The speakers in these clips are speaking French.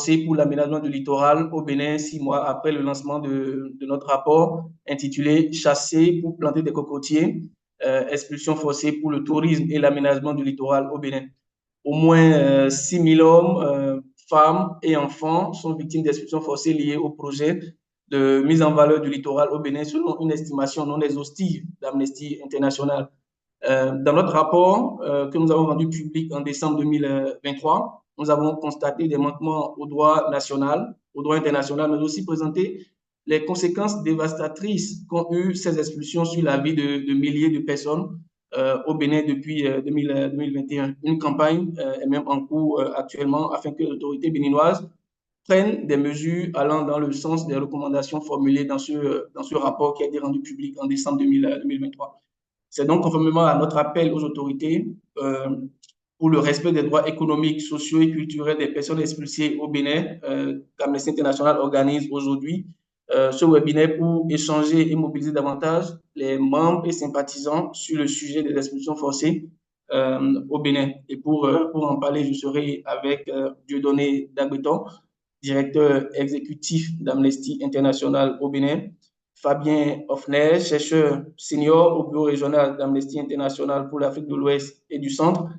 forcés pour l'aménagement du littoral au Bénin 6 mois après le lancement de notre rapport intitulé Chasser pour planter des cocotiers, expulsion forcée pour le tourisme et l'aménagement du littoral au Bénin. Au moins 6 000 hommes, femmes et enfants sont victimes d'expulsions forcées liées au projet de mise en valeur du littoral au Bénin selon une estimation non exhaustive d'Amnesty International. Dans notre rapport que nous avons rendu public en décembre 2023, nous avons constaté des manquements au droit national, au droit international, mais aussi présenté les conséquences dévastatrices qu'ont eu ces expulsions sur la vie de milliers de personnes au Bénin depuis 2021. Une campagne est même en cours actuellement afin que les autorités béninoises prennent des mesures allant dans le sens des recommandations formulées dans ce rapport qui a été rendu public en décembre 2023. C'est donc conformément à notre appel aux autorités pour le respect des droits économiques, sociaux et culturels des personnes expulsées au Bénin qu'Amnesty International organise aujourd'hui ce webinaire pour échanger et mobiliser davantage les membres et sympathisants sur le sujet des expulsions forcées au Bénin. Et pour en parler, je serai avec Dieudonné Dagbeton, directeur exécutif d'Amnesty International au Bénin, Fabien Hoffner, chercheur senior au bureau régional d'Amnesty International pour l'Afrique de l'Ouest et du Centre,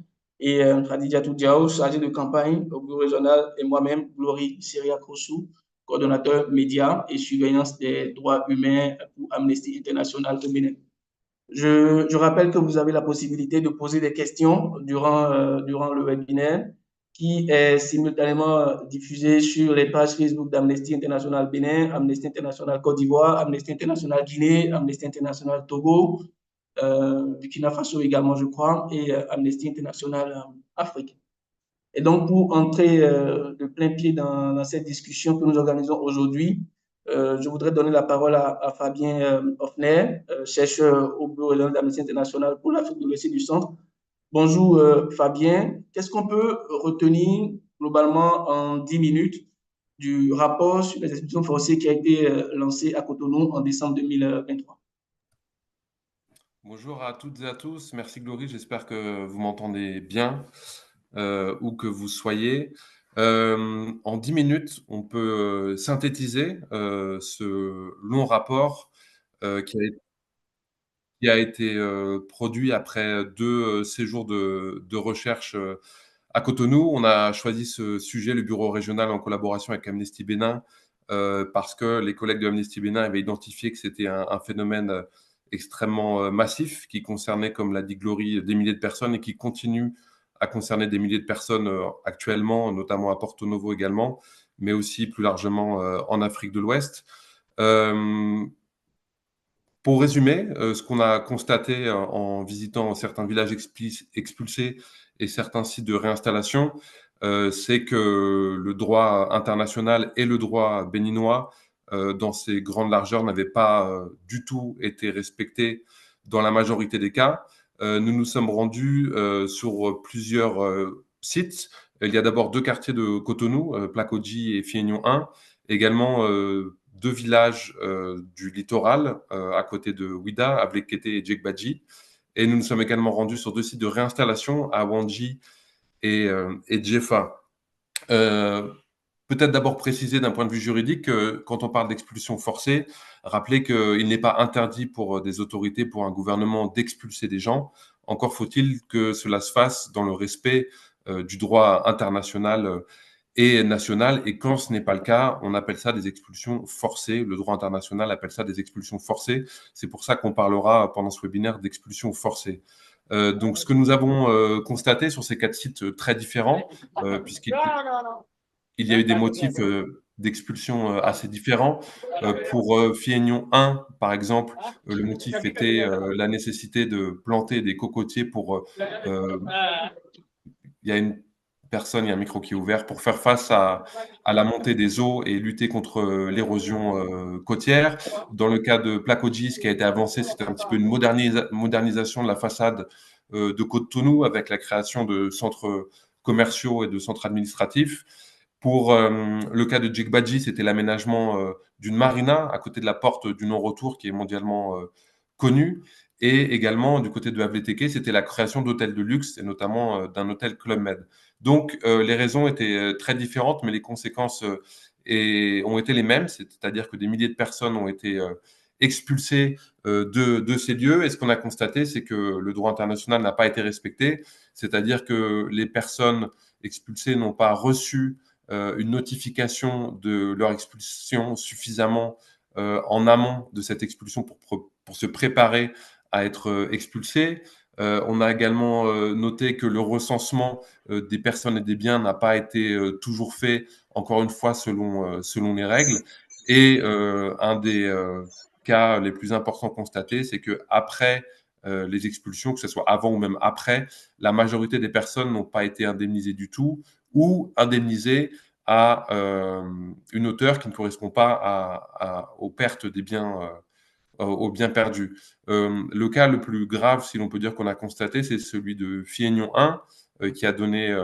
et Khadijatou Diaw, chargé de campagne au bureau régional, et moi-même, Glory Seria-Koussou, coordonnateur médias et surveillance des droits humains pour Amnesty International au Bénin. Je rappelle que vous avez la possibilité de poser des questions durant le webinaire qui est simultanément diffusé sur les pages Facebook d'Amnesty International Bénin, Amnesty International Côte d'Ivoire, Amnesty International Guinée, Amnesty International Togo, Burkina Faso également, je crois, et Amnesty International Afrique. Et donc, pour entrer de plein pied dans cette discussion que nous organisons aujourd'hui, je voudrais donner la parole à Fabien Hoffner, chercheur au bureau régional d'Amnesty International pour l'Afrique de l'Ouest et du Centre. Bonjour Fabien, qu'est-ce qu'on peut retenir globalement en 10 minutes du rapport sur les expulsions forcées qui a été lancé à Cotonou en décembre 2023? Bonjour à toutes et à tous, merci Glory, j'espère que vous m'entendez bien où que vous soyez. En 10 minutes, on peut synthétiser ce long rapport qui a été produit après 2 séjours de recherche à Cotonou. On a choisi ce sujet, le bureau régional, en collaboration avec Amnesty Bénin, parce que les collègues de Amnesty Bénin avaient identifié que c'était un phénomène extrêmement massif qui concernait, comme l'a dit Glory, des milliers de personnes et qui continue à concerner des milliers de personnes actuellement, notamment à Porto Novo également, mais aussi plus largement en Afrique de l'Ouest. Pour résumer, ce qu'on a constaté en visitant certains villages expulsés et certains sites de réinstallation, c'est que le droit international et le droit béninois, dans ses grandes largeurs, n'avaient pas du tout été respectés dans la majorité des cas. Nous nous sommes rendus sur plusieurs sites. Il y a d'abord 2 quartiers de Cotonou, Plakodji et Fiegnon 1, également 2 villages du littoral à côté de Ouida, Ablekete et Djegbadji. Et nous nous sommes également rendus sur 2 sites de réinstallation à Wandji et Djefa. Peut-être d'abord préciser d'un point de vue juridique que quand on parle d'expulsion forcée, rappeler qu'il n'est pas interdit pour des autorités, pour un gouvernement d'expulser des gens. Encore faut-il que cela se fasse dans le respect du droit international et nationale. Et quand ce n'est pas le cas, on appelle ça des expulsions forcées. Le droit international appelle ça des expulsions forcées. C'est pour ça qu'on parlera pendant ce webinaire d'expulsions forcées. Donc, ce que nous avons constaté sur ces 4 sites très différents, puisqu'il y a eu des motifs d'expulsion assez différents. Pour Fiegnon 1, par exemple, le motif était la nécessité de planter des cocotiers pour... il y a une personne, il y a un micro qui est ouvert, pour faire face à la montée des eaux et lutter contre l'érosion côtière. Dans le cas de Plakodji, ce qui a été avancé, c'était un petit peu une modernisation de la façade de Cotonou avec la création de centres commerciaux et de centres administratifs. Pour le cas de Djegbadji, c'était l'aménagement d'une marina à côté de la porte du non-retour qui est mondialement connue. Et également, du côté de Avleteke, c'était la création d'hôtels de luxe et notamment d'un hôtel Club Med. Donc, les raisons étaient très différentes, mais les conséquences ont été les mêmes, c'est-à-dire que des milliers de personnes ont été expulsées de ces lieux. Et ce qu'on a constaté, c'est que le droit international n'a pas été respecté, c'est-à-dire que les personnes expulsées n'ont pas reçu une notification de leur expulsion suffisamment en amont de cette expulsion pour se préparer à être expulsées. On a également noté que le recensement des personnes et des biens n'a pas été toujours fait, encore une fois, selon les règles. Et un des cas les plus importants constatés, c'est que après les expulsions, que ce soit avant ou même après, la majorité des personnes n'ont pas été indemnisées du tout ou indemnisées à une hauteur qui ne correspond pas aux pertes des biens, aux biens perdus. Le cas le plus grave, si l'on peut dire qu'on a constaté, c'est celui de Fiegnon 1, qui a donné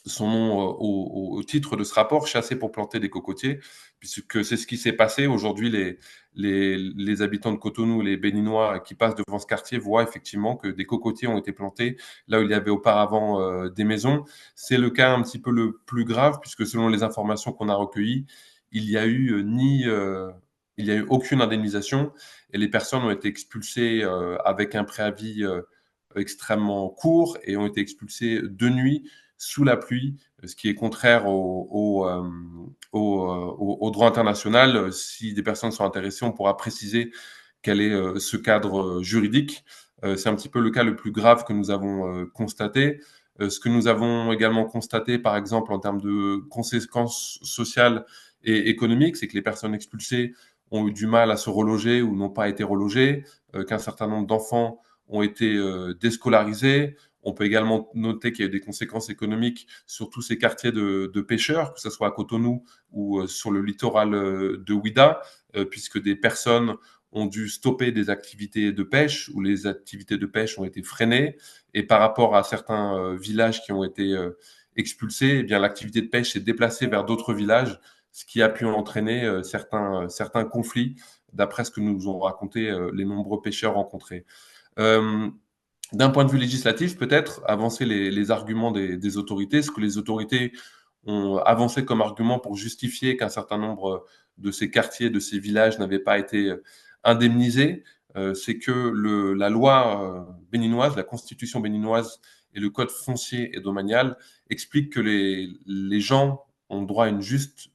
son nom au titre de ce rapport, Chasser pour planter des cocotiers, puisque c'est ce qui s'est passé. Aujourd'hui, les habitants de Cotonou, les Béninois qui passent devant ce quartier voient effectivement que des cocotiers ont été plantés là où il y avait auparavant des maisons. C'est le cas un petit peu le plus grave, puisque selon les informations qu'on a recueillies, il y a eu il y a eu aucune indemnisation et les personnes ont été expulsées avec un préavis extrêmement court et ont été expulsées de nuit sous la pluie, ce qui est contraire au droit international. Si des personnes sont intéressées, on pourra préciser quel est ce cadre juridique. C'est un petit peu le cas le plus grave que nous avons constaté. Ce que nous avons également constaté, par exemple, en termes de conséquences sociales et économiques, c'est que les personnes expulsées ont eu du mal à se reloger ou n'ont pas été relogées, qu'un certain nombre d'enfants ont été déscolarisés. On peut également noter qu'il y a eu des conséquences économiques sur tous ces quartiers de pêcheurs, que ce soit à Cotonou ou sur le littoral de Ouidah, puisque des personnes ont dû stopper des activités de pêche ou les activités de pêche ont été freinées. Et par rapport à certains villages qui ont été expulsés, eh bien, l'activité de pêche s'est déplacée vers d'autres villages, ce qui a pu entraîner certains conflits, d'après ce que nous ont raconté les nombreux pêcheurs rencontrés. D'un point de vue législatif, peut-être avancer les arguments des autorités, ce que les autorités ont avancé comme argument pour justifier qu'un certain nombre de ces quartiers, de ces villages n'avaient pas été indemnisés, c'est que la loi béninoise, la constitution béninoise et le code foncier et domanial expliquent que les gens ont droit à une juste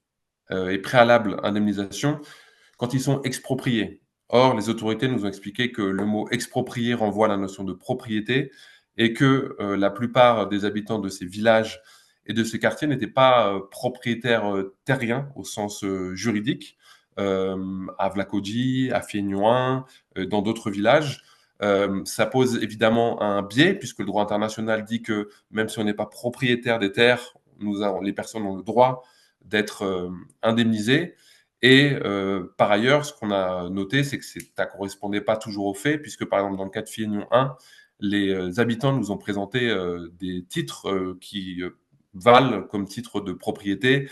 et préalable indemnisation quand ils sont expropriés. Or, les autorités nous ont expliqué que le mot exproprié renvoie à la notion de propriété et que la plupart des habitants de ces villages et de ces quartiers n'étaient pas propriétaires terriens au sens juridique, à Vlakodji, à Fiegnoin, dans d'autres villages. Ça pose évidemment un biais, puisque le droit international dit que même si on n'est pas propriétaire des terres, les personnes ont le droit d'être indemnisées. Et par ailleurs, ce qu'on a noté, c'est que ça ne correspondait pas toujours aux faits, puisque par exemple, dans le cas de Fiegnon 1, les habitants nous ont présenté des titres qui valent comme titre de propriété.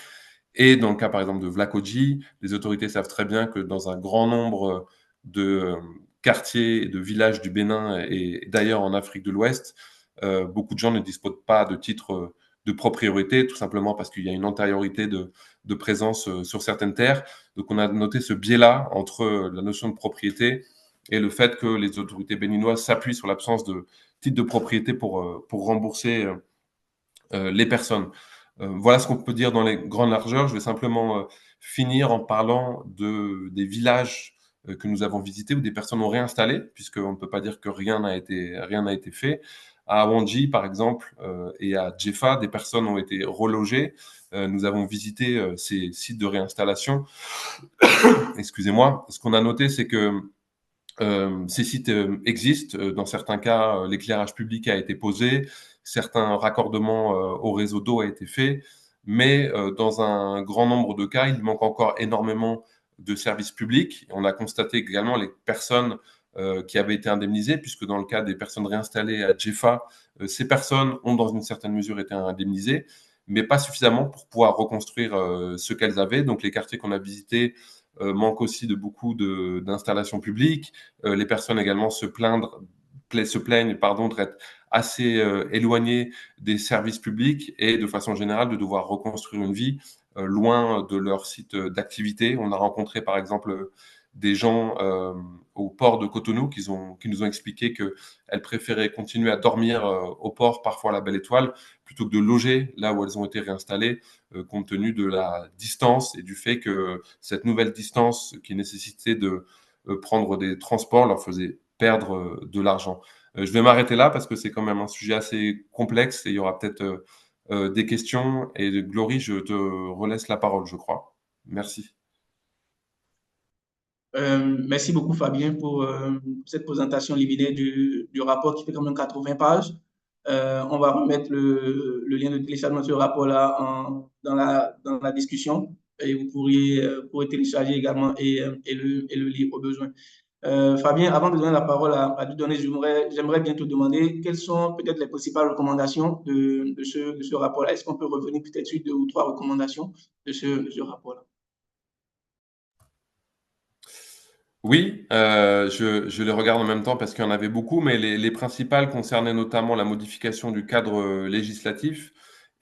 Et dans le cas, par exemple, de Vlakodji, les autorités savent très bien que dans un grand nombre de quartiers et de villages du Bénin et d'ailleurs en Afrique de l'Ouest, beaucoup de gens ne disposent pas de titres de propriété, tout simplement parce qu'il y a une antériorité de présence sur certaines terres. Donc on a noté ce biais-là entre la notion de propriété et le fait que les autorités béninoises s'appuient sur l'absence de titre de propriété pour rembourser les personnes. Voilà ce qu'on peut dire dans les grandes largeurs. Je vais simplement finir en parlant des villages que nous avons visités où des personnes ont réinstallé, puisqu'on ne peut pas dire que rien n'a été fait. À Awanji, par exemple, et à Djefa, des personnes ont été relogées. Nous avons visité ces sites de réinstallation. Excusez-moi. Ce qu'on a noté, c'est que ces sites existent. Dans certains cas, l'éclairage public a été posé, certains raccordements au réseau d'eau a été fait, mais dans un grand nombre de cas, il manque encore énormément de services publics. On a constaté également les personnes qui avaient été indemnisées, puisque dans le cas des personnes réinstallées à Djefa, ces personnes ont dans une certaine mesure été indemnisées, mais pas suffisamment pour pouvoir reconstruire ce qu'elles avaient. Donc les quartiers qu'on a visités manquent aussi de beaucoup d'installations publiques. Les personnes également se plaignent d'être assez éloignés des services publics et de façon générale de devoir reconstruire une vie loin de leur site d'activité. On a rencontré par exemple des gens au port de Cotonou qui nous ont expliqué qu'elles préféraient continuer à dormir au port, parfois à la Belle Étoile, plutôt que de loger là où elles ont été réinstallées, compte tenu de la distance et du fait que cette nouvelle distance qui nécessitait de prendre des transports leur faisait perdre de l'argent. Je vais m'arrêter là parce que c'est quand même un sujet assez complexe et il y aura peut-être des questions. Et Glory, je te relaisse la parole, je crois. Merci. Merci beaucoup, Fabien, pour cette présentation liminaire du rapport qui fait quand même 80 pages. On va remettre le lien de téléchargement de ce rapport-là dans la discussion et vous pourrez télécharger également et le lire au besoin. Fabien, avant de donner la parole à Dieudonné, j'aimerais bien te demander quelles sont peut-être les principales recommandations de ce rapport-là. Est-ce qu'on peut revenir peut-être sur deux ou trois recommandations de ce rapport-là? Oui, je les regarde en même temps parce qu'il y en avait beaucoup, mais les principales concernaient notamment la modification du cadre législatif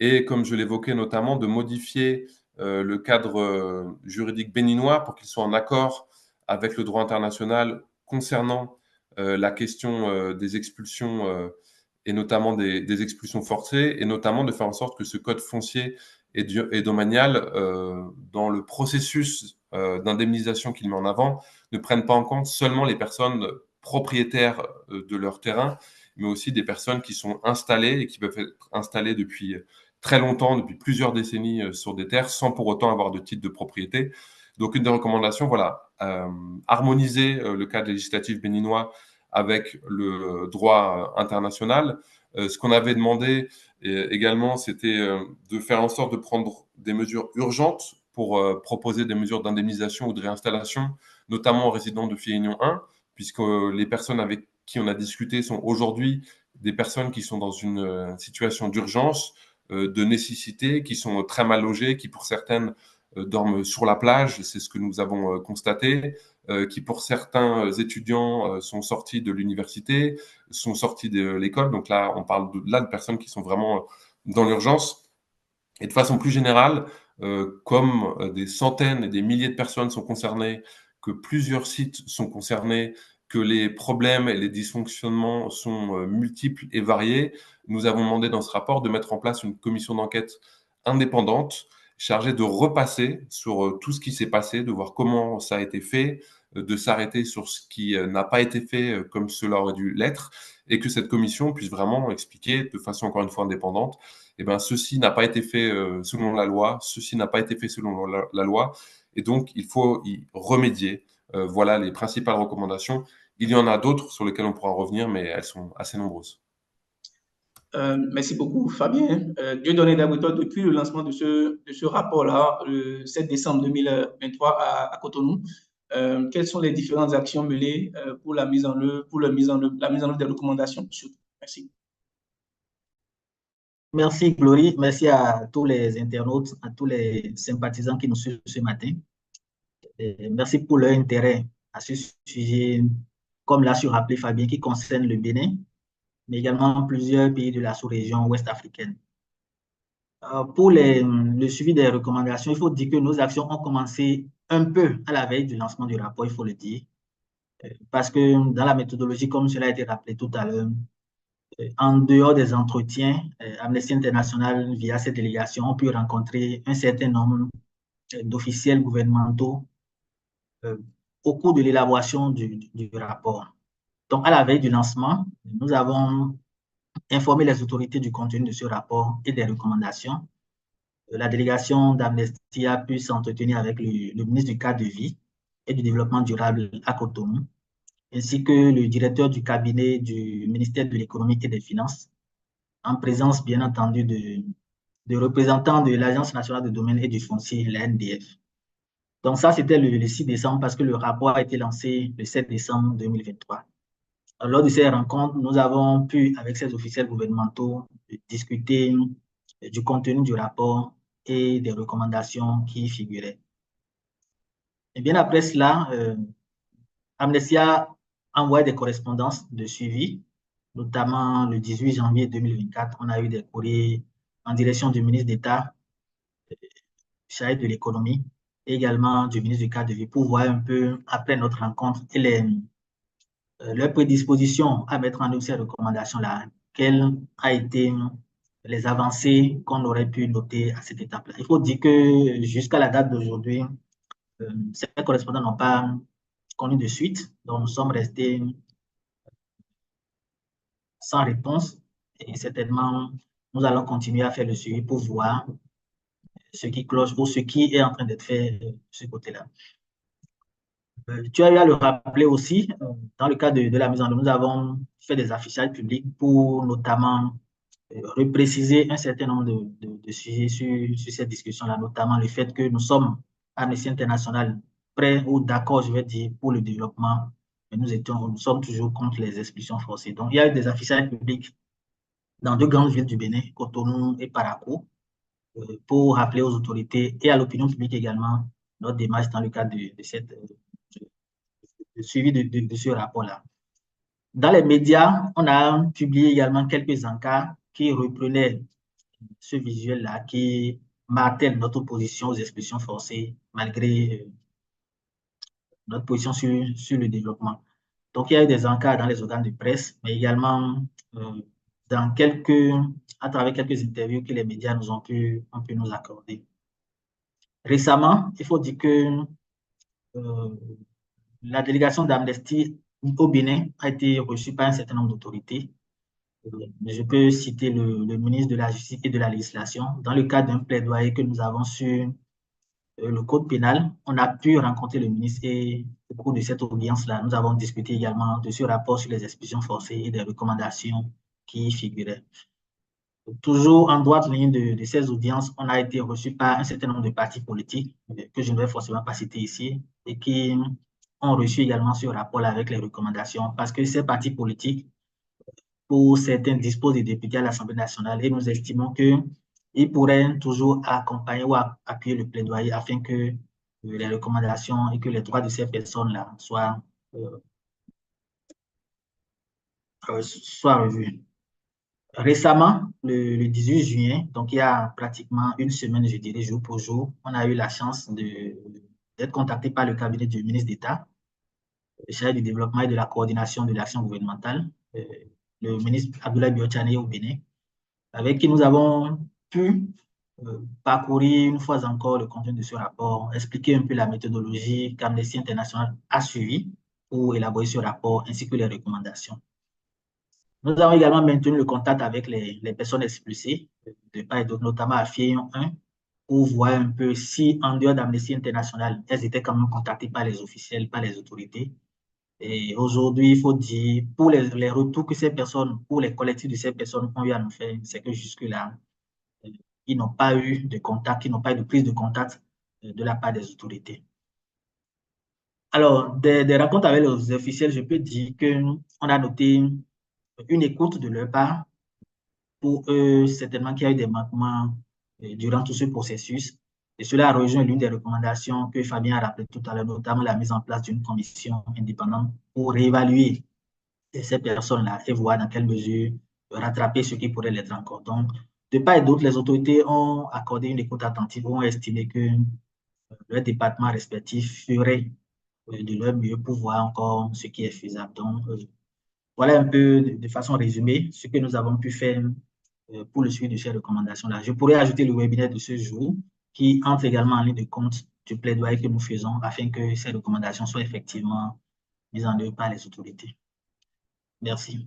et, comme je l'évoquais notamment, de modifier le cadre juridique béninois pour qu'il soit en accord avec le droit international concernant la question des expulsions et notamment des expulsions forcées, et notamment de faire en sorte que ce code foncier et domanial, dans le processus d'indemnisation qu'il met en avant, ne prennent pas en compte seulement les personnes propriétaires de leur terrain, mais aussi des personnes qui sont installées et qui peuvent être installées depuis très longtemps, depuis plusieurs décennies sur des terres, sans pour autant avoir de titre de propriété. Donc, une des recommandations, voilà, harmoniser le cadre législatif béninois avec le droit international. Ce qu'on avait demandé également, c'était de faire en sorte de prendre des mesures urgentes pour proposer des mesures d'indemnisation ou de réinstallation, notamment aux résidents de Réunion 1, puisque les personnes avec qui on a discuté sont aujourd'hui des personnes qui sont dans une situation d'urgence, de nécessité, qui sont très mal logées, qui pour certaines dorment sur la plage, c'est ce que nous avons constaté, qui pour certains étudiants sont sortis de l'université, sont sortis de l'école. Donc là, on parle de personnes qui sont vraiment dans l'urgence. Et de façon plus générale, comme des centaines et des milliers de personnes sont concernées, que plusieurs sites sont concernés, que les problèmes et les dysfonctionnements sont multiples et variés, nous avons demandé dans ce rapport de mettre en place une commission d'enquête indépendante chargée de repasser sur tout ce qui s'est passé, de voir comment ça a été fait, de s'arrêter sur ce qui n'a pas été fait comme cela aurait dû l'être, et que cette commission puisse vraiment expliquer de façon encore une fois indépendante, eh ben, ceci n'a pas été fait selon la loi, ceci n'a pas été fait selon la loi, et donc il faut y remédier. Voilà les principales recommandations. Il y en a d'autres sur lesquelles on pourra revenir, mais elles sont assez nombreuses. Merci beaucoup, Fabien. Dieudonné Dabuto, depuis le lancement de ce rapport-là, le 7 décembre 2023 à Cotonou, quelles sont les différentes actions menées pour la mise en œuvre, la mise en œuvre des recommandations? Merci. Merci, Glory. Merci à tous les internautes, à tous les sympathisants qui nous suivent ce matin. Et merci pour leur intérêt à ce sujet, comme l'a su rappeler Fabien, qui concerne le Bénin, mais également plusieurs pays de la sous-région ouest africaine. Pour le suivi des recommandations, il faut dire que nos actions ont commencé un peu à la veille du lancement du rapport, il faut le dire, parce que dans la méthodologie, comme cela a été rappelé tout à l'heure, en dehors des entretiens, Amnesty International, via cette délégation, ont pu rencontrer un certain nombre d'officiels gouvernementaux au cours de l'élaboration du rapport. Donc, à la veille du lancement, nous avons informé les autorités du contenu de ce rapport et des recommandations. La délégation d'Amnesty a pu s'entretenir avec le ministre du cadre de vie et du développement durable à Cotonou, ainsi que le directeur du cabinet du ministère de l'économie et des finances, en présence, bien entendu, de représentants de l'Agence nationale de domaine et du foncier, la NDF. Donc ça, c'était le 6 décembre parce que le rapport a été lancé le 7 décembre 2023. Lors de ces rencontres, nous avons pu, avec ces officiels gouvernementaux, discuter du contenu du rapport et des recommandations qui y figuraient. Et bien après cela, Amnesty a envoyé des correspondances de suivi notamment le 18 janvier 2024, on a eu des courriers en direction du ministre d'État chargé de l'économie et également du ministre du cadre de vie pour voir un peu, après notre rencontre, et leur prédisposition à mettre en œuvre ces recommandations-là, quelles a été les avancées qu'on aurait pu noter à cette étape-là. Il faut dire que jusqu'à la date d'aujourd'hui, ces correspondants n'ont pas connu de suite, donc nous sommes restés sans réponse et certainement nous allons continuer à faire le suivi pour voir ce qui cloche ou ce qui est en train d'être fait de ce côté-là. Tu as eu à le rappeler aussi, dans le cadre de la mise en œuvre, nous avons fait des affichages publics pour notamment repréciser un certain nombre de sujets sur cette discussion-là, notamment le fait que nous sommes, Amnesty International, prêts ou d'accord, je vais dire, pour le développement, mais nous sommes toujours contre les expulsions forcées. Donc, il y a eu des affichages publics dans deux grandes villes du Bénin, Cotonou et Parakou, pour rappeler aux autorités et à l'opinion publique également notre démarche dans le cadre de cette suivi de ce rapport-là. Dans les médias, on a publié également quelques encarts qui reprenaient ce visuel-là, qui martèle notre position aux expulsions forcées, malgré notre position sur le développement. Donc, il y a eu des encarts dans les organes de presse, mais également à travers quelques interviews que les médias ont pu nous accorder. Récemment, il faut dire que la délégation d'Amnesty au Bénin a été reçue par un certain nombre d'autorités. Je peux citer le ministre de la Justice et de la Législation. Dans le cadre d'un plaidoyer que nous avons sur le code pénal, on a pu rencontrer le ministre et au cours de cette audience-là, nous avons discuté également de ce rapport sur les expulsions forcées et des recommandations qui y figuraient. Toujours en droite ligne de ces audiences, on a été reçu par un certain nombre de partis politiques que je ne vais forcément pas citer ici et qui ont reçu également ce rapport avec les recommandations parce que ces partis politiques, pour certains, disposent des députés à l'Assemblée nationale et nous estimons qu'ils pourraient toujours accompagner ou appuyer le plaidoyer afin que les recommandations et que les droits de ces personnes-là soient revus. Récemment, le 18 juin, donc il y a pratiquement une semaine, je dirais, jour pour jour, on a eu la chance d'être contacté par le cabinet du ministre d'État, chargé du développement et de la coordination de l'action gouvernementale, le ministre Abdoulaye Biotchane au Bénin, avec qui nous avons pu parcourir une fois encore le contenu de ce rapport, expliquer un peu la méthodologie qu'Amnesty International a suivie pour élaborer ce rapport, ainsi que les recommandations. Nous avons également maintenu le contact avec les personnes expulsées, de part et d'autre, notamment à Fillon 1, pour voir un peu si, en dehors d'Amnesty International, elles étaient quand même contactées par les officiels, par les autorités. Et aujourd'hui, il faut dire, pour les retours que ces personnes, pour les collectifs de ces personnes ont eu à nous faire, c'est que jusque-là, ils n'ont pas eu de contact, ils n'ont pas eu de prise de contact de la part des autorités. Alors, des rencontres avec les officiels, je peux dire qu'on a noté une écoute de leur part. Pour eux, certainement qu'il y a eu des manquements durant tout ce processus. Et cela a rejoint l'une des recommandations que Fabien a rappelé tout à l'heure, notamment la mise en place d'une commission indépendante pour réévaluer ces personnes-là et voir dans quelle mesure rattraper ce qui pourrait l'être encore. Donc, de part et d'autre, les autorités ont accordé une écoute attentive, ont estimé que leur département respectif ferait de leur mieux pour voir encore ce qui est faisable. Donc, voilà un peu de façon résumée ce que nous avons pu faire pour le suivi de ces recommandations-là. Je pourrais ajouter le webinaire de ce jour qui entre également en ligne de compte du plaidoyer que nous faisons afin que ces recommandations soient effectivement mises en œuvre par les autorités. Merci.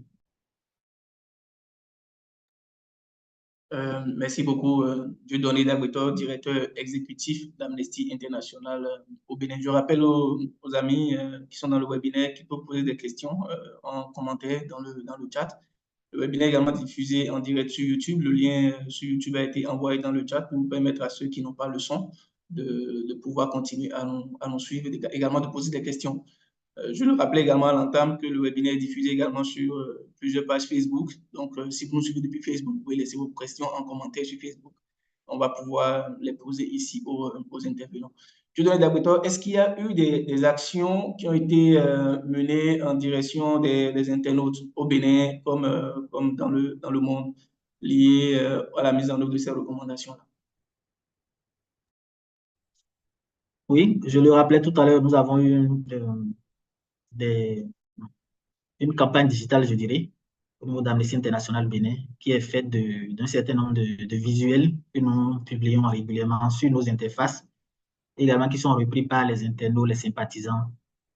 Merci beaucoup, Dieudonné Dagueto, directeur exécutif d'Amnesty International au Bénin. Je rappelle aux amis qui sont dans le webinaire qu'ils peuvent poser des questions en commentaire dans le chat. Le webinaire est également diffusé en direct sur YouTube. Le lien sur YouTube a été envoyé dans le chat pour permettre à ceux qui n'ont pas le son de pouvoir continuer à nous suivre et également de poser des questions. Je le rappelais également à l'entame que le webinaire est diffusé également sur plusieurs pages Facebook. Donc, si vous nous suivez depuis Facebook, vous pouvez laisser vos questions en commentaire sur Facebook. On va pouvoir les poser ici aux intervenants. Dieudonné Dabueto, est-ce qu'il y a eu des actions qui ont été menées en direction des internautes au Bénin, comme dans le monde, liées à la mise en œuvre de ces recommandations-là? Oui, je le rappelais tout à l'heure, nous avons eu des, une campagne digitale, je dirais, au niveau d'Amnesty International Bénin, qui est faite d'un certain nombre de visuels que nous publions régulièrement sur nos interfaces, également qui sont repris par les internautes, les sympathisants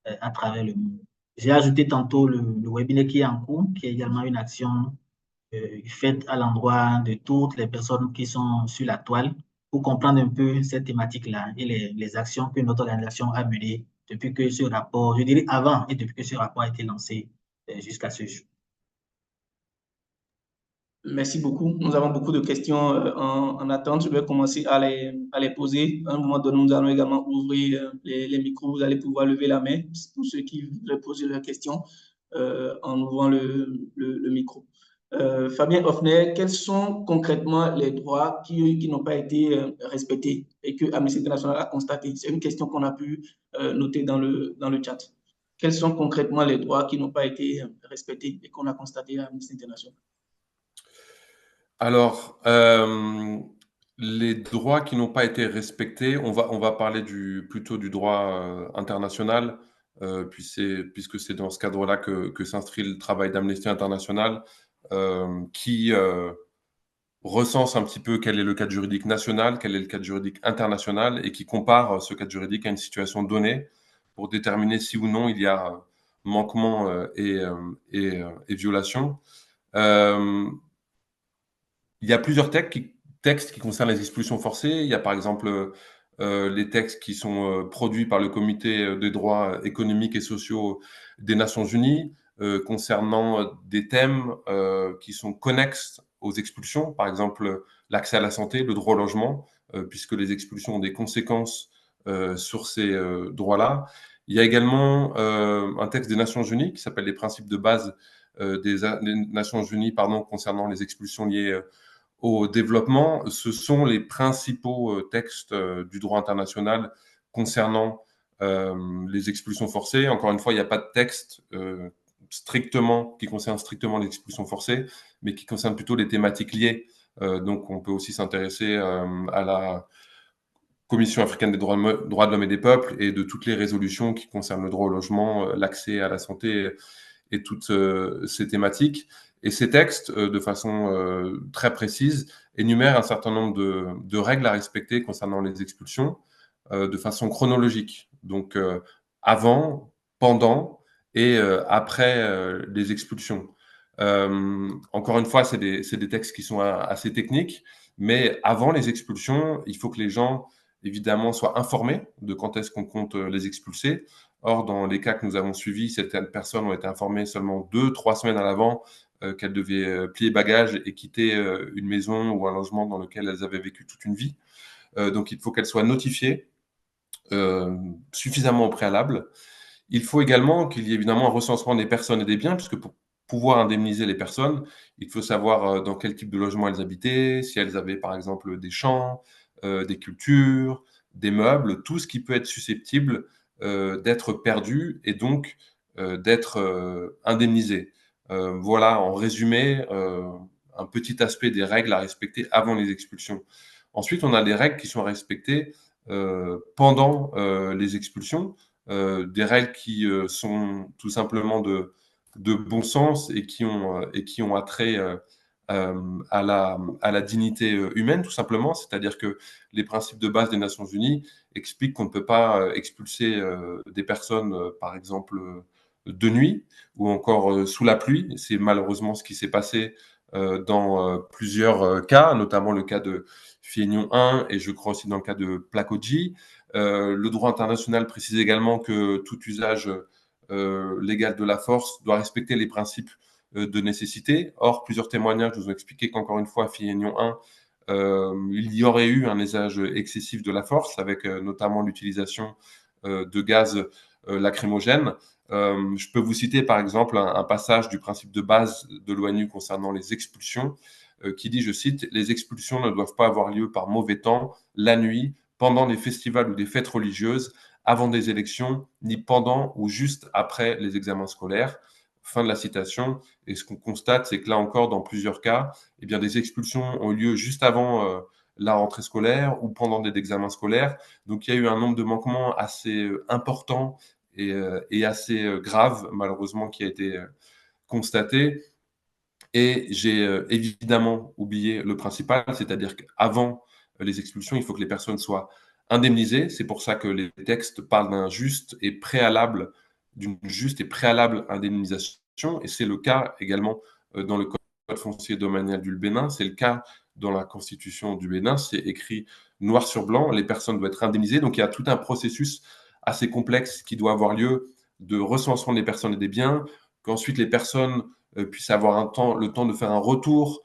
à travers le monde. J'ai ajouté tantôt le webinaire qui est en cours, qui est également une action faite à l'endroit de toutes les personnes qui sont sur la toile pour comprendre un peu cette thématique-là et les actions que notre organisation a menées depuis que ce rapport, je dirais avant et depuis que ce rapport a été lancé jusqu'à ce jour. Merci beaucoup. Nous avons beaucoup de questions en attente. Je vais commencer à les poser. À un moment donné, nous allons également ouvrir les micros. Vous allez pouvoir lever la main pour ceux qui veulent poser leurs questions en ouvrant le micro. Fabien Hoffner, quels sont concrètement les droits qui n'ont pas été respectés et que Amnesty International a constaté? C'est une question qu'on a pu noter dans le chat. Quels sont concrètement les droits qui n'ont pas été respectés et qu'on a constaté à Amnesty International? Alors, les droits qui n'ont pas été respectés, on va parler plutôt du droit international, puisque c'est dans ce cadre-là que s'inscrit le travail d'Amnesty International, qui recense un petit peu quel est le cadre juridique national, quel est le cadre juridique international, et qui compare ce cadre juridique à une situation donnée pour déterminer si ou non il y a manquement et violation. Il y a plusieurs textes qui concernent les expulsions forcées. Il y a par exemple les textes qui sont produits par le Comité des droits économiques et sociaux des Nations Unies concernant des thèmes qui sont connexes aux expulsions, par exemple l'accès à la santé, le droit au logement, puisque les expulsions ont des conséquences sur ces droits-là. Il y a également un texte des Nations Unies qui s'appelle les principes de base des Nations Unies concernant les expulsions liées au développement. Ce sont les principaux textes du droit international concernant les expulsions forcées. Encore une fois, il n'y a pas de texte qui concerne strictement les expulsions forcées, mais qui concerne plutôt les thématiques liées. Donc, on peut aussi s'intéresser à la Commission africaine des droits de l'homme et des peuples et de toutes les résolutions qui concernent le droit au logement, l'accès à la santé et toutes ces thématiques. Et ces textes, de façon très précise, énumèrent un certain nombre de règles à respecter concernant les expulsions de façon chronologique. Donc, avant, pendant et après les expulsions. Encore une fois, c'est des textes qui sont assez techniques, mais avant les expulsions, il faut que les gens, évidemment, soient informés de quand est-ce qu'on compte les expulser. Or, dans les cas que nous avons suivis, certaines personnes ont été informées seulement 2-3 semaines à l'avant qu'elles devaient plier bagages et quitter une maison ou un logement dans lequel elles avaient vécu toute une vie. Donc, il faut qu'elles soient notifiées suffisamment au préalable. Il faut également qu'il y ait évidemment un recensement des personnes et des biens, puisque pour pouvoir indemniser les personnes, il faut savoir dans quel type de logement elles habitaient, si elles avaient par exemple des champs, des cultures, des meubles, tout ce qui peut être susceptible d'être perdu et donc d'être indemnisé. Voilà en résumé un petit aspect des règles à respecter avant les expulsions. Ensuite, on a des règles qui sont à respecter pendant les expulsions, des règles qui sont tout simplement de bon sens et qui ont attrait à la dignité humaine, tout simplement. C'est-à-dire que les principes de base des Nations Unies expliquent qu'on ne peut pas expulser des personnes, par exemple, de nuit ou encore sous la pluie. C'est malheureusement ce qui s'est passé dans plusieurs cas, notamment le cas de Fienion 1 et je crois aussi dans le cas de Plakodji. Le droit international précise également que tout usage légal de la force doit respecter les principes de nécessité. Or, plusieurs témoignages nous ont expliqué qu'encore une fois, à Fienion 1, il y aurait eu un usage excessif de la force, avec notamment l'utilisation de gaz lacrymogènes. Je peux vous citer par exemple un passage du principe de base de l'ONU concernant les expulsions qui dit, je cite, « Les expulsions ne doivent pas avoir lieu par mauvais temps, la nuit, pendant des festivals ou des fêtes religieuses, avant des élections, ni pendant ou juste après les examens scolaires. Fin de la citation. Et ce qu'on constate, c'est que là encore, dans plusieurs cas, eh bien, des expulsions ont eu lieu juste avant la rentrée scolaire ou pendant des examens scolaires. Donc, il y a eu un nombre de manquements assez important et assez grave, malheureusement, qui a été constaté. Et j'ai évidemment oublié le principal, c'est-à-dire qu'avant les expulsions, il faut que les personnes soient indemnisées. C'est pour ça que les textes parlent d'une juste et préalable indemnisation. Et c'est le cas également dans le Code foncier domanial du Bénin. C'est le cas dans la Constitution du Bénin. C'est écrit noir sur blanc. Les personnes doivent être indemnisées. Donc il y a tout un processus assez complexe qui doit avoir lieu de recensement des personnes et des biens, qu'ensuite les personnes puissent avoir le temps de faire un retour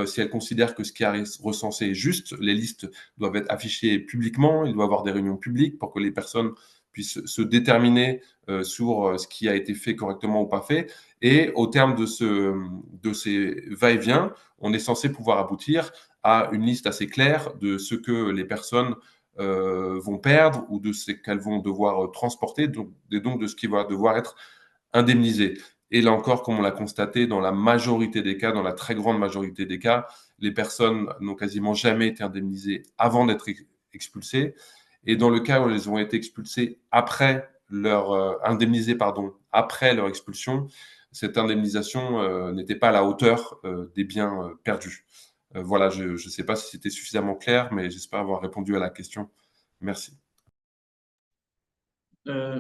si elles considèrent que ce qui est recensé est juste. Les listes doivent être affichées publiquement, il doit y avoir des réunions publiques pour que les personnes puissent se déterminer sur ce qui a été fait correctement ou pas fait. Et au terme de ces va-et-vient, on est censé pouvoir aboutir à une liste assez claire de ce que les personnes vont perdre ou de ce qu'elles vont devoir transporter, et donc de ce qui va devoir être indemnisé. Et là encore, comme on l'a constaté, dans la majorité des cas, dans la très grande majorité des cas, les personnes n'ont quasiment jamais été indemnisées avant d'être expulsées. Et dans le cas où elles ont été expulsées indemnisées, après leur expulsion, cette indemnisation n'était pas à la hauteur des biens perdus. Voilà, je ne sais pas si c'était suffisamment clair, mais j'espère avoir répondu à la question. Merci.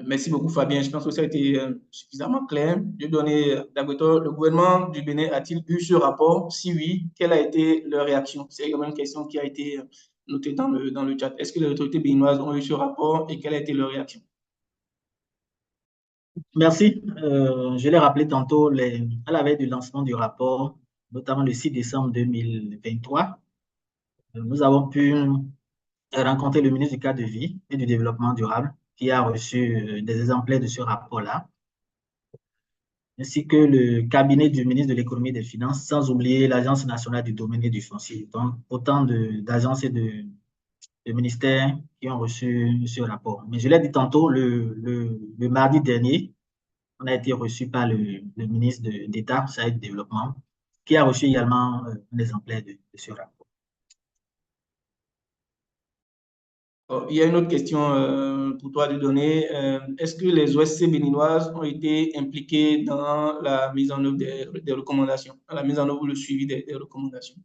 Merci beaucoup, Fabien. Je pense que ça a été suffisamment clair. Je donnais d'abord, le gouvernement du Bénin a-t-il eu ce rapport? Si oui, quelle a été leur réaction? C'est également une question qui a été notée dans le chat. Est-ce que les autorités béninoises ont eu ce rapport et quelle a été leur réaction? Merci. Je l'ai rappelé tantôt, à la veille du lancement du rapport, notamment le 6 décembre 2023, nous avons pu rencontrer le ministre du cadre de vie et du développement durable qui a reçu des exemplaires de ce rapport-là, ainsi que le cabinet du ministre de l'économie et des finances, sans oublier l'Agence nationale du domaine et du foncier. Donc, autant d'agences et de ministères qui ont reçu ce rapport. Mais je l'ai dit tantôt, le mardi dernier, on a été reçu par le ministre d'État, chargé du développement, qui a reçu également un exemplaire de ce rapport. Il y a une autre question pour toi de donner. Est-ce que les OSC béninoises ont été impliquées dans la mise en œuvre des recommandations, dans la mise en œuvre ou le suivi des recommandations?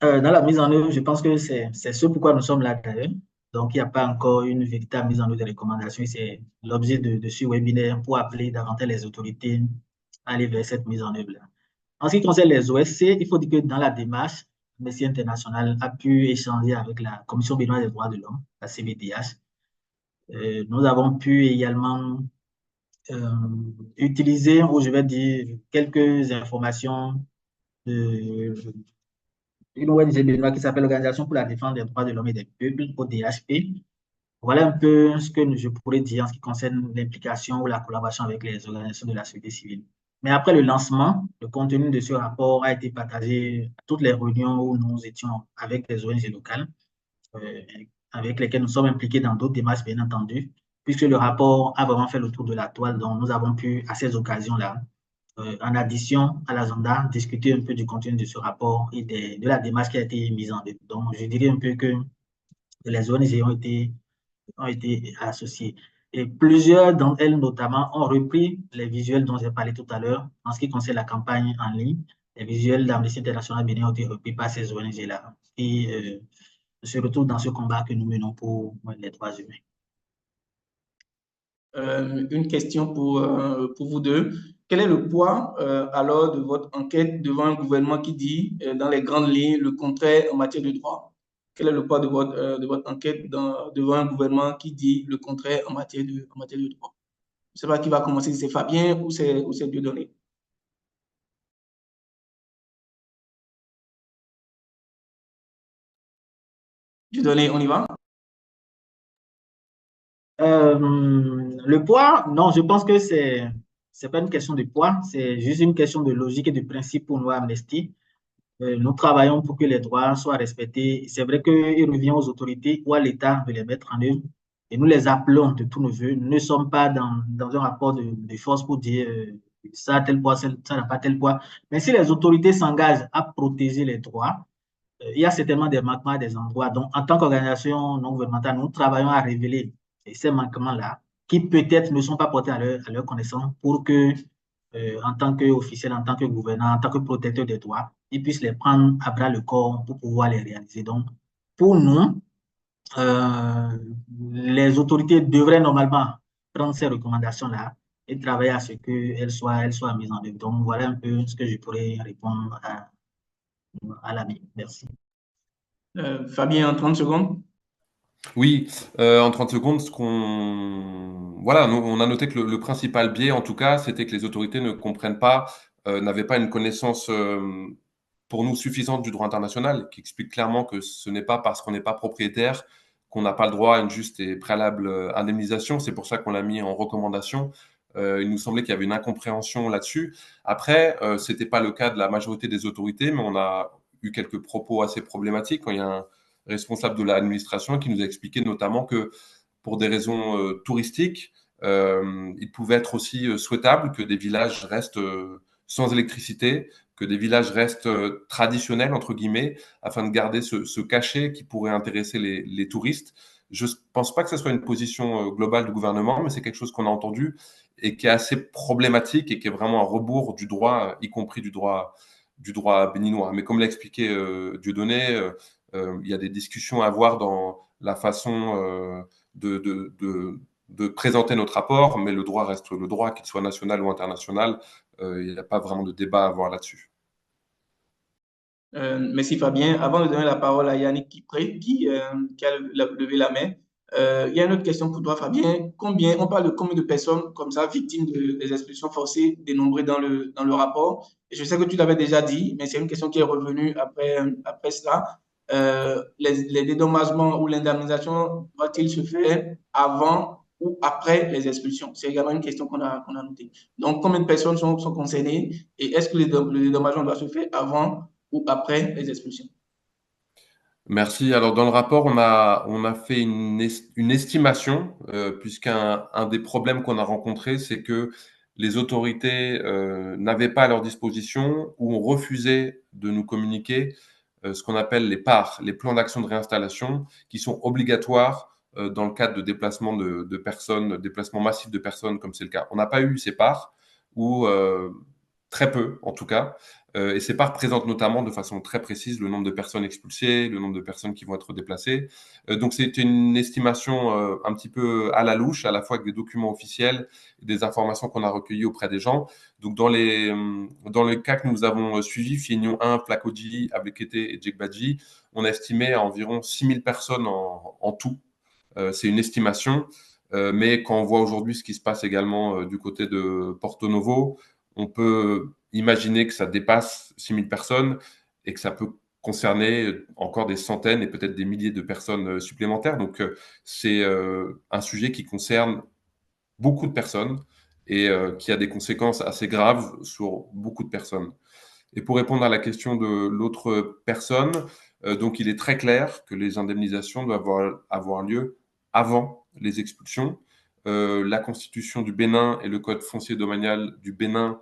Dans la mise en œuvre, je pense que c'est ce pourquoi nous sommes là d'ailleurs. Donc, il n'y a pas encore une véritable mise en œuvre des recommandations. C'est l'objet de ce webinaire pour appeler davantage les autorités à aller vers cette mise en œuvre-là. En ce qui concerne les OSC, il faut dire que dans la démarche, Amnesty International a pu échanger avec la Commission béninoise des droits de l'homme, la CBDH. Nous avons pu également utiliser, ou je vais dire, quelques informations de une ONG béninoise qui s'appelle l'Organisation pour la défense des droits de l'homme et des peuples, ODHP. Voilà un peu ce que je pourrais dire en ce qui concerne l'implication ou la collaboration avec les organisations de la société civile. Mais après le lancement, le contenu de ce rapport a été partagé à toutes les réunions où nous étions avec les ONG locales, euh, avec lesquelles nous sommes impliqués dans d'autres démarches, bien entendu, puisque le rapport a vraiment fait le tour de la toile. Donc, nous avons pu, à ces occasions-là, en addition à l'agenda, discuter un peu du contenu de ce rapport et de la démarche qui a été mise en œuvre. Donc, je dirais un peu que les ONG ont été associées. Et plusieurs d'entre elles, notamment, ont repris les visuels dont j'ai parlé tout à l'heure en ce qui concerne la campagne en ligne. Les visuels d'Amnesty International Bénin ont été repris par ces ONG-là et se retrouvent dans ce combat que nous menons pour les droits humains. Une question pour vous deux. Quel est le poids alors de votre enquête devant un gouvernement qui dit dans les grandes lignes le contraire en matière de droit? Quel est le poids de votre enquête devant un gouvernement qui dit le contraire en matière de droit? Je ne sais pas qui va commencer, si c'est Fabien ou c'est Dieudonné. Dieudonné, on y va? Le poids, non, je pense que c'est pas une question de poids, c'est juste une question de logique et de principe pour nous, Amnesty. Nous travaillons pour que les droits soient respectés. C'est vrai qu'il revient aux autorités ou à l'État de les mettre en œuvre. Et nous les appelons de tous nos voeux. Nous ne sommes pas dans un rapport de force pour dire ça a tel poids, ça n'a pas tel poids. Mais si les autorités s'engagent à protéger les droits, il y a certainement des manquements à des endroits. Donc, en tant qu'organisation non gouvernementale, nous travaillons à révéler ces manquements-là qui peut-être ne sont pas portés à leur connaissance pour que, en tant qu'officiel, en tant que gouvernant, en tant que protecteur des droits, ils puissent les prendre à bras le corps pour pouvoir les réaliser. Donc, pour nous, les autorités devraient normalement prendre ces recommandations-là et travailler à ce qu'elles soient mises en œuvre. Donc, voilà un peu ce que je pourrais répondre à l'ami. Merci. Fabien, en 30 secondes. Oui, en 30 secondes, voilà, on a noté que le principal biais, en tout cas, c'était que les autorités ne comprennent pas, n'avaient pas une connaissance pour nous suffisante du droit international, qui explique clairement que ce n'est pas parce qu'on n'est pas propriétaire qu'on n'a pas le droit à une juste et préalable indemnisation. C'est pour ça qu'on l'a mis en recommandation. Il nous semblait qu'il y avait une incompréhension là-dessus. Après, ce n'était pas le cas de la majorité des autorités, mais on a eu quelques propos assez problématiques quand il y a un responsable de l'administration qui nous a expliqué notamment que pour des raisons touristiques, il pouvait être aussi souhaitable que des villages restent sans électricité, que des villages restent traditionnels, entre guillemets, afin de garder ce cachet qui pourrait intéresser les touristes. Je ne pense pas que ce soit une position globale du gouvernement, mais c'est quelque chose qu'on a entendu et qui est assez problématique et qui est vraiment un rebours du droit, y compris du droit béninois. Mais comme l'a expliqué Dieudonné, il y a des discussions à avoir dans la façon de présenter notre rapport, mais le droit reste le droit, qu'il soit national ou international. Il n'y a pas vraiment de débat à avoir là-dessus. Merci Fabien. Avant de donner la parole à Yannick Kipré, qui a levé la main, il y a une autre question pour toi, Fabien. On parle de combien de personnes comme ça, victimes des expulsions forcées dénombrées dans le rapport? Et je sais que tu l'avais déjà dit, mais c'est une question qui est revenue après cela. Les dédommagements ou l'indemnisation doit-il se faire avant ou après les expulsions? C'est également une question qu'on a notée. Donc, combien de personnes sont concernées et est-ce que le dédommagement doit se faire avant ou après les expulsions? Merci. Alors, dans le rapport, on a fait une estimation, puisqu'un des problèmes qu'on a rencontrés, c'est que les autorités n'avaient pas à leur disposition ou ont refusé de nous communiquer ce qu'on appelle les PAR, les plans d'action de réinstallation, qui sont obligatoires dans le cadre de déplacement de personnes, déplacement massif de personnes, comme c'est le cas. On n'a pas eu ces PAR, ou très peu en tout cas. Et ces parts présentent notamment de façon très précise le nombre de personnes expulsées, le nombre de personnes qui vont être déplacées. Donc c'est une estimation un petit peu à la louche, à la fois avec des documents officiels et des informations qu'on a recueillies auprès des gens. Donc dans les cas que nous avons suivis, Fienion 1, Flacodji, Ablekete et Djegbadji, on a estimé à environ 6000 personnes en tout. C'est une estimation. Mais quand on voit aujourd'hui ce qui se passe également du côté de Porto Novo, on peut imaginer que ça dépasse 6000 personnes et que ça peut concerner encore des centaines et peut-être des milliers de personnes supplémentaires. Donc, c'est un sujet qui concerne beaucoup de personnes et qui a des conséquences assez graves sur beaucoup de personnes. Et pour répondre à la question de l'autre personne, donc il est très clair que les indemnisations doivent avoir lieu avant les expulsions. La Constitution du Bénin et le Code foncier domanial du Bénin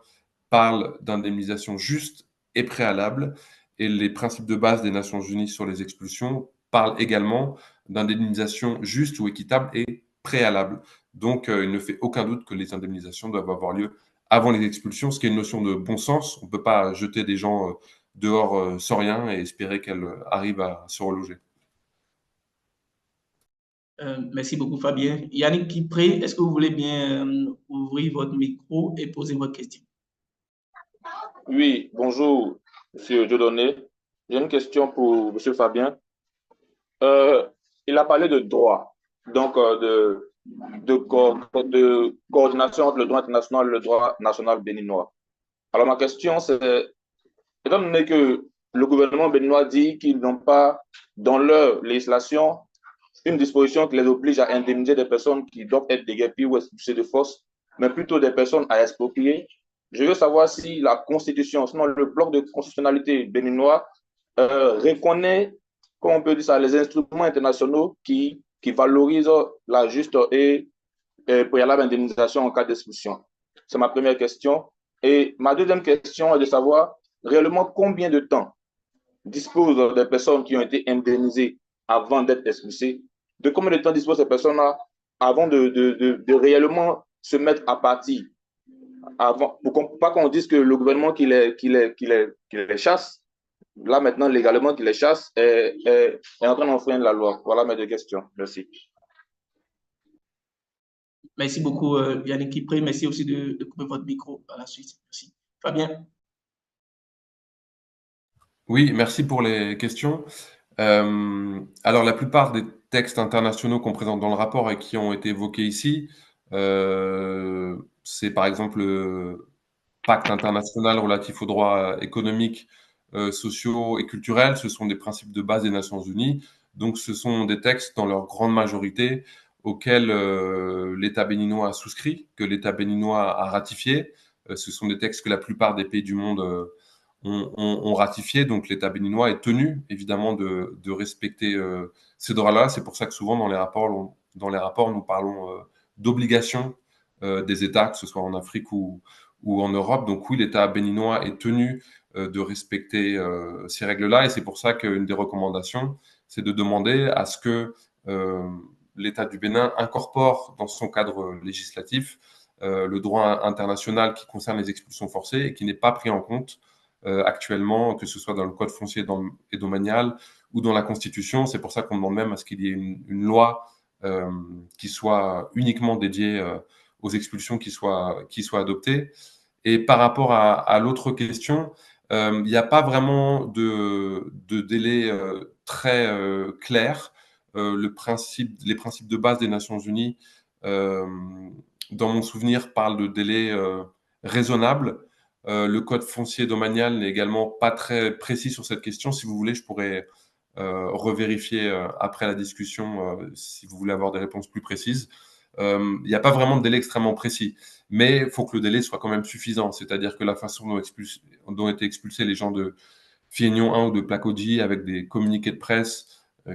parlent d'indemnisation juste et préalable. Et les principes de base des Nations Unies sur les expulsions parlent également d'indemnisation juste ou équitable et préalable. Donc, il ne fait aucun doute que les indemnisations doivent avoir lieu avant les expulsions, ce qui est une notion de bon sens. On ne peut pas jeter des gens dehors sans rien et espérer qu'elles arrivent à se reloger. Merci beaucoup, Fabien. Yannick Kipré, est-ce que vous voulez bien ouvrir votre micro et poser votre question? Oui, bonjour, Monsieur Dieudonné. J'ai une question pour Monsieur Fabien. Il a parlé de droit, donc de coordination entre le droit international et le droit national béninois. Alors ma question, c'est, étant donné que le gouvernement béninois dit qu'ils n'ont pas dans leur législation une disposition qui les oblige à indemniser des personnes qui doivent être déguerpies ou expulsées de force, mais plutôt des personnes à exproprier, Je veux savoir si la Constitution, sinon le bloc de constitutionnalité béninois, reconnaît, comme on peut dire ça, les instruments internationaux qui valorisent la juste et préalable indemnisation en cas d'expulsion. C'est ma première question. Et ma deuxième question est de savoir réellement combien de temps disposent des personnes qui ont été indemnisées avant d'être expulsées. De combien de temps disposent ces personnes-là avant de réellement se mettre à partir, avant, pour pas qu'on dise que le gouvernement qui les chasse, là maintenant légalement qui les chasse, est en train d'enfreindre la loi. Voilà mes deux questions. Merci. Merci beaucoup, Yannick Kipré. Merci aussi de couper votre micro à la suite. Merci. Fabien. Oui, merci pour les questions. Alors, la plupart des textes internationaux qu'on présente dans le rapport et qui ont été évoqués ici, c'est par exemple le Pacte international relatif aux droits économiques, sociaux et culturels. Ce sont des principes de base des Nations Unies. Donc, ce sont des textes, dans leur grande majorité, auxquels l'État béninois a souscrit, que l'État béninois a ratifié. Ce sont des textes que la plupart des pays du monde ont ratifié. Donc, l'État béninois est tenu, évidemment, de respecter ces droits-là. C'est pour ça que souvent, dans les rapports, nous parlons d'obligations des États, que ce soit en Afrique ou en Europe. Donc oui, l'État béninois est tenu de respecter ces règles-là. Et c'est pour ça qu'une des recommandations, c'est de demander à ce que l'État du Bénin incorpore dans son cadre législatif le droit international qui concerne les expulsions forcées et qui n'est pas pris en compte actuellement, que ce soit dans le Code foncier et domanial ou dans la Constitution. C'est pour ça qu'on demande même à ce qu'il y ait une loi qui soit uniquement dédiée aux expulsions qui soient adoptées. Et par rapport à l'autre question, il n'y a pas vraiment de délai très clair. Les principes de base des Nations Unies, dans mon souvenir, parlent de délais raisonnables. Le Code foncier domanial n'est également pas très précis sur cette question. Si vous voulez, je pourrais revérifier après la discussion si vous voulez avoir des réponses plus précises. Il n'y a pas vraiment de délai extrêmement précis, mais il faut que le délai soit quand même suffisant. C'est-à-dire que la façon dont étaient expulsés les gens de Fiegnon 1 ou de Plakodji, avec des communiqués de presse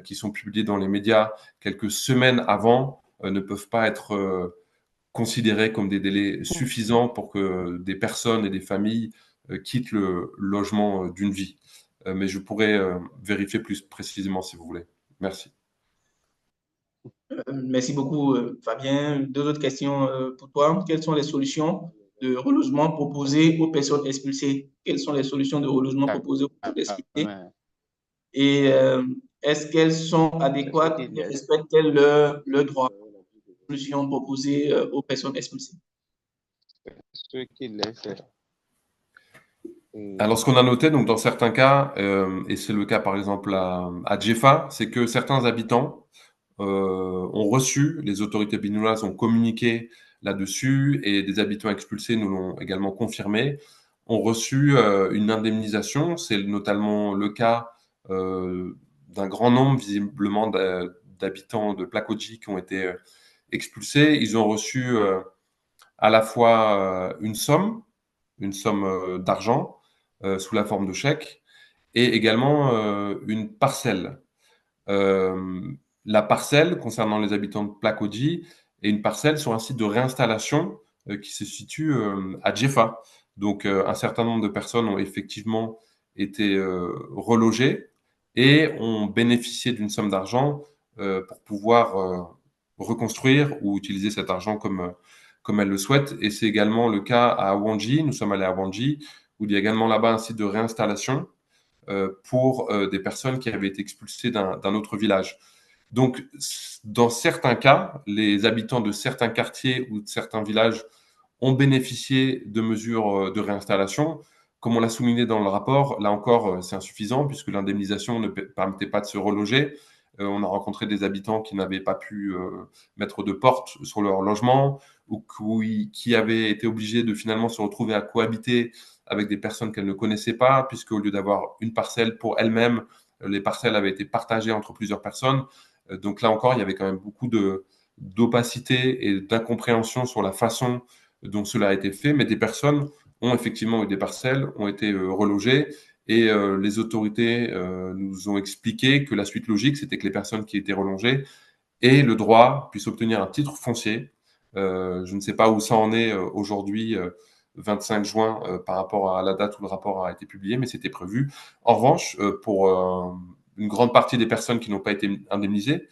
qui sont publiés dans les médias quelques semaines avant, ne peuvent pas être considérés comme des délais suffisants pour que des personnes et des familles quittent le logement d'une vie. Mais je pourrais vérifier plus précisément si vous voulez. Merci. Merci beaucoup, Fabien. Deux autres questions pour toi. Quelles sont les solutions de relogement proposées aux personnes expulsées? Quelles sont les solutions de relogement proposées aux personnes expulsées? Et est-ce qu'elles sont adéquates et respectent-elles leurs droits? Solutions proposées aux personnes expulsées. Alors, ce qu'on a noté, donc, dans certains cas, et c'est le cas par exemple à Djefa, c'est que certains habitants ont reçu, les autorités béninoises ont communiqué là-dessus, et des habitants expulsés nous l'ont également confirmé, ont reçu une indemnisation. C'est notamment le cas d'un grand nombre, visiblement, d'habitants de Plakodji qui ont été expulsés. Ils ont reçu à la fois une somme d'argent sous la forme de chèque, et également une parcelle. La parcelle concernant les habitants de Plakodji est une parcelle sur un site de réinstallation qui se situe à Djefa. Donc un certain nombre de personnes ont effectivement été relogées et ont bénéficié d'une somme d'argent pour pouvoir reconstruire ou utiliser cet argent comme elles le souhaitent. Et c'est également le cas à Wanji. Nous sommes allés à Wanji, où il y a également là-bas un site de réinstallation pour des personnes qui avaient été expulsées d'un autre village. Donc, dans certains cas, les habitants de certains quartiers ou de certains villages ont bénéficié de mesures de réinstallation. Comme on l'a souligné dans le rapport, là encore, c'est insuffisant puisque l'indemnisation ne permettait pas de se reloger. On a rencontré des habitants qui n'avaient pas pu mettre de porte sur leur logement ou qui avaient été obligés de finalement se retrouver à cohabiter avec des personnes qu'elles ne connaissaient pas, puisque au lieu d'avoir une parcelle pour elles-mêmes, les parcelles avaient été partagées entre plusieurs personnes. Donc là encore, il y avait quand même beaucoup d'opacité et d'incompréhension sur la façon dont cela a été fait, mais des personnes ont effectivement eu des parcelles, ont été relogées. Et les autorités nous ont expliqué que la suite logique, c'était que les personnes qui étaient relogées aient le droit, puissent obtenir un titre foncier. Je ne sais pas où ça en est aujourd'hui, 25 juin, par rapport à la date où le rapport a été publié, mais c'était prévu. En revanche, pour une grande partie des personnes qui n'ont pas été indemnisées,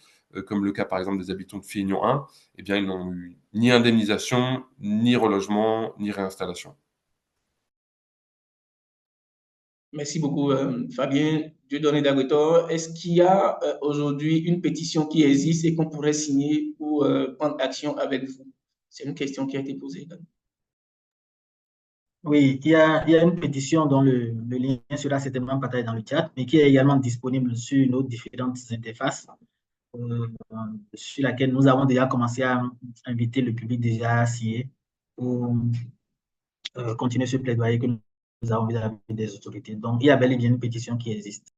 comme le cas par exemple des habitants de Fillignon 1, eh bien, ils n'ont eu ni indemnisation, ni relogement, ni réinstallation. Merci beaucoup, Fabien Dieudonné d'Agüetor. Est-ce qu'il y a aujourd'hui une pétition qui existe et qu'on pourrait signer pour prendre action avec vous? C'est une question qui a été posée également. Oui, il y a une pétition dont le lien sera certainement partagé dans le chat, mais qui est également disponible sur nos différentes interfaces, sur laquelle nous avons déjà commencé à inviter le public déjà à signer pour continuer ce plaidoyer que nous avons vis-à-vis des autorités. Donc, il y a bel et bien une pétition qui existe.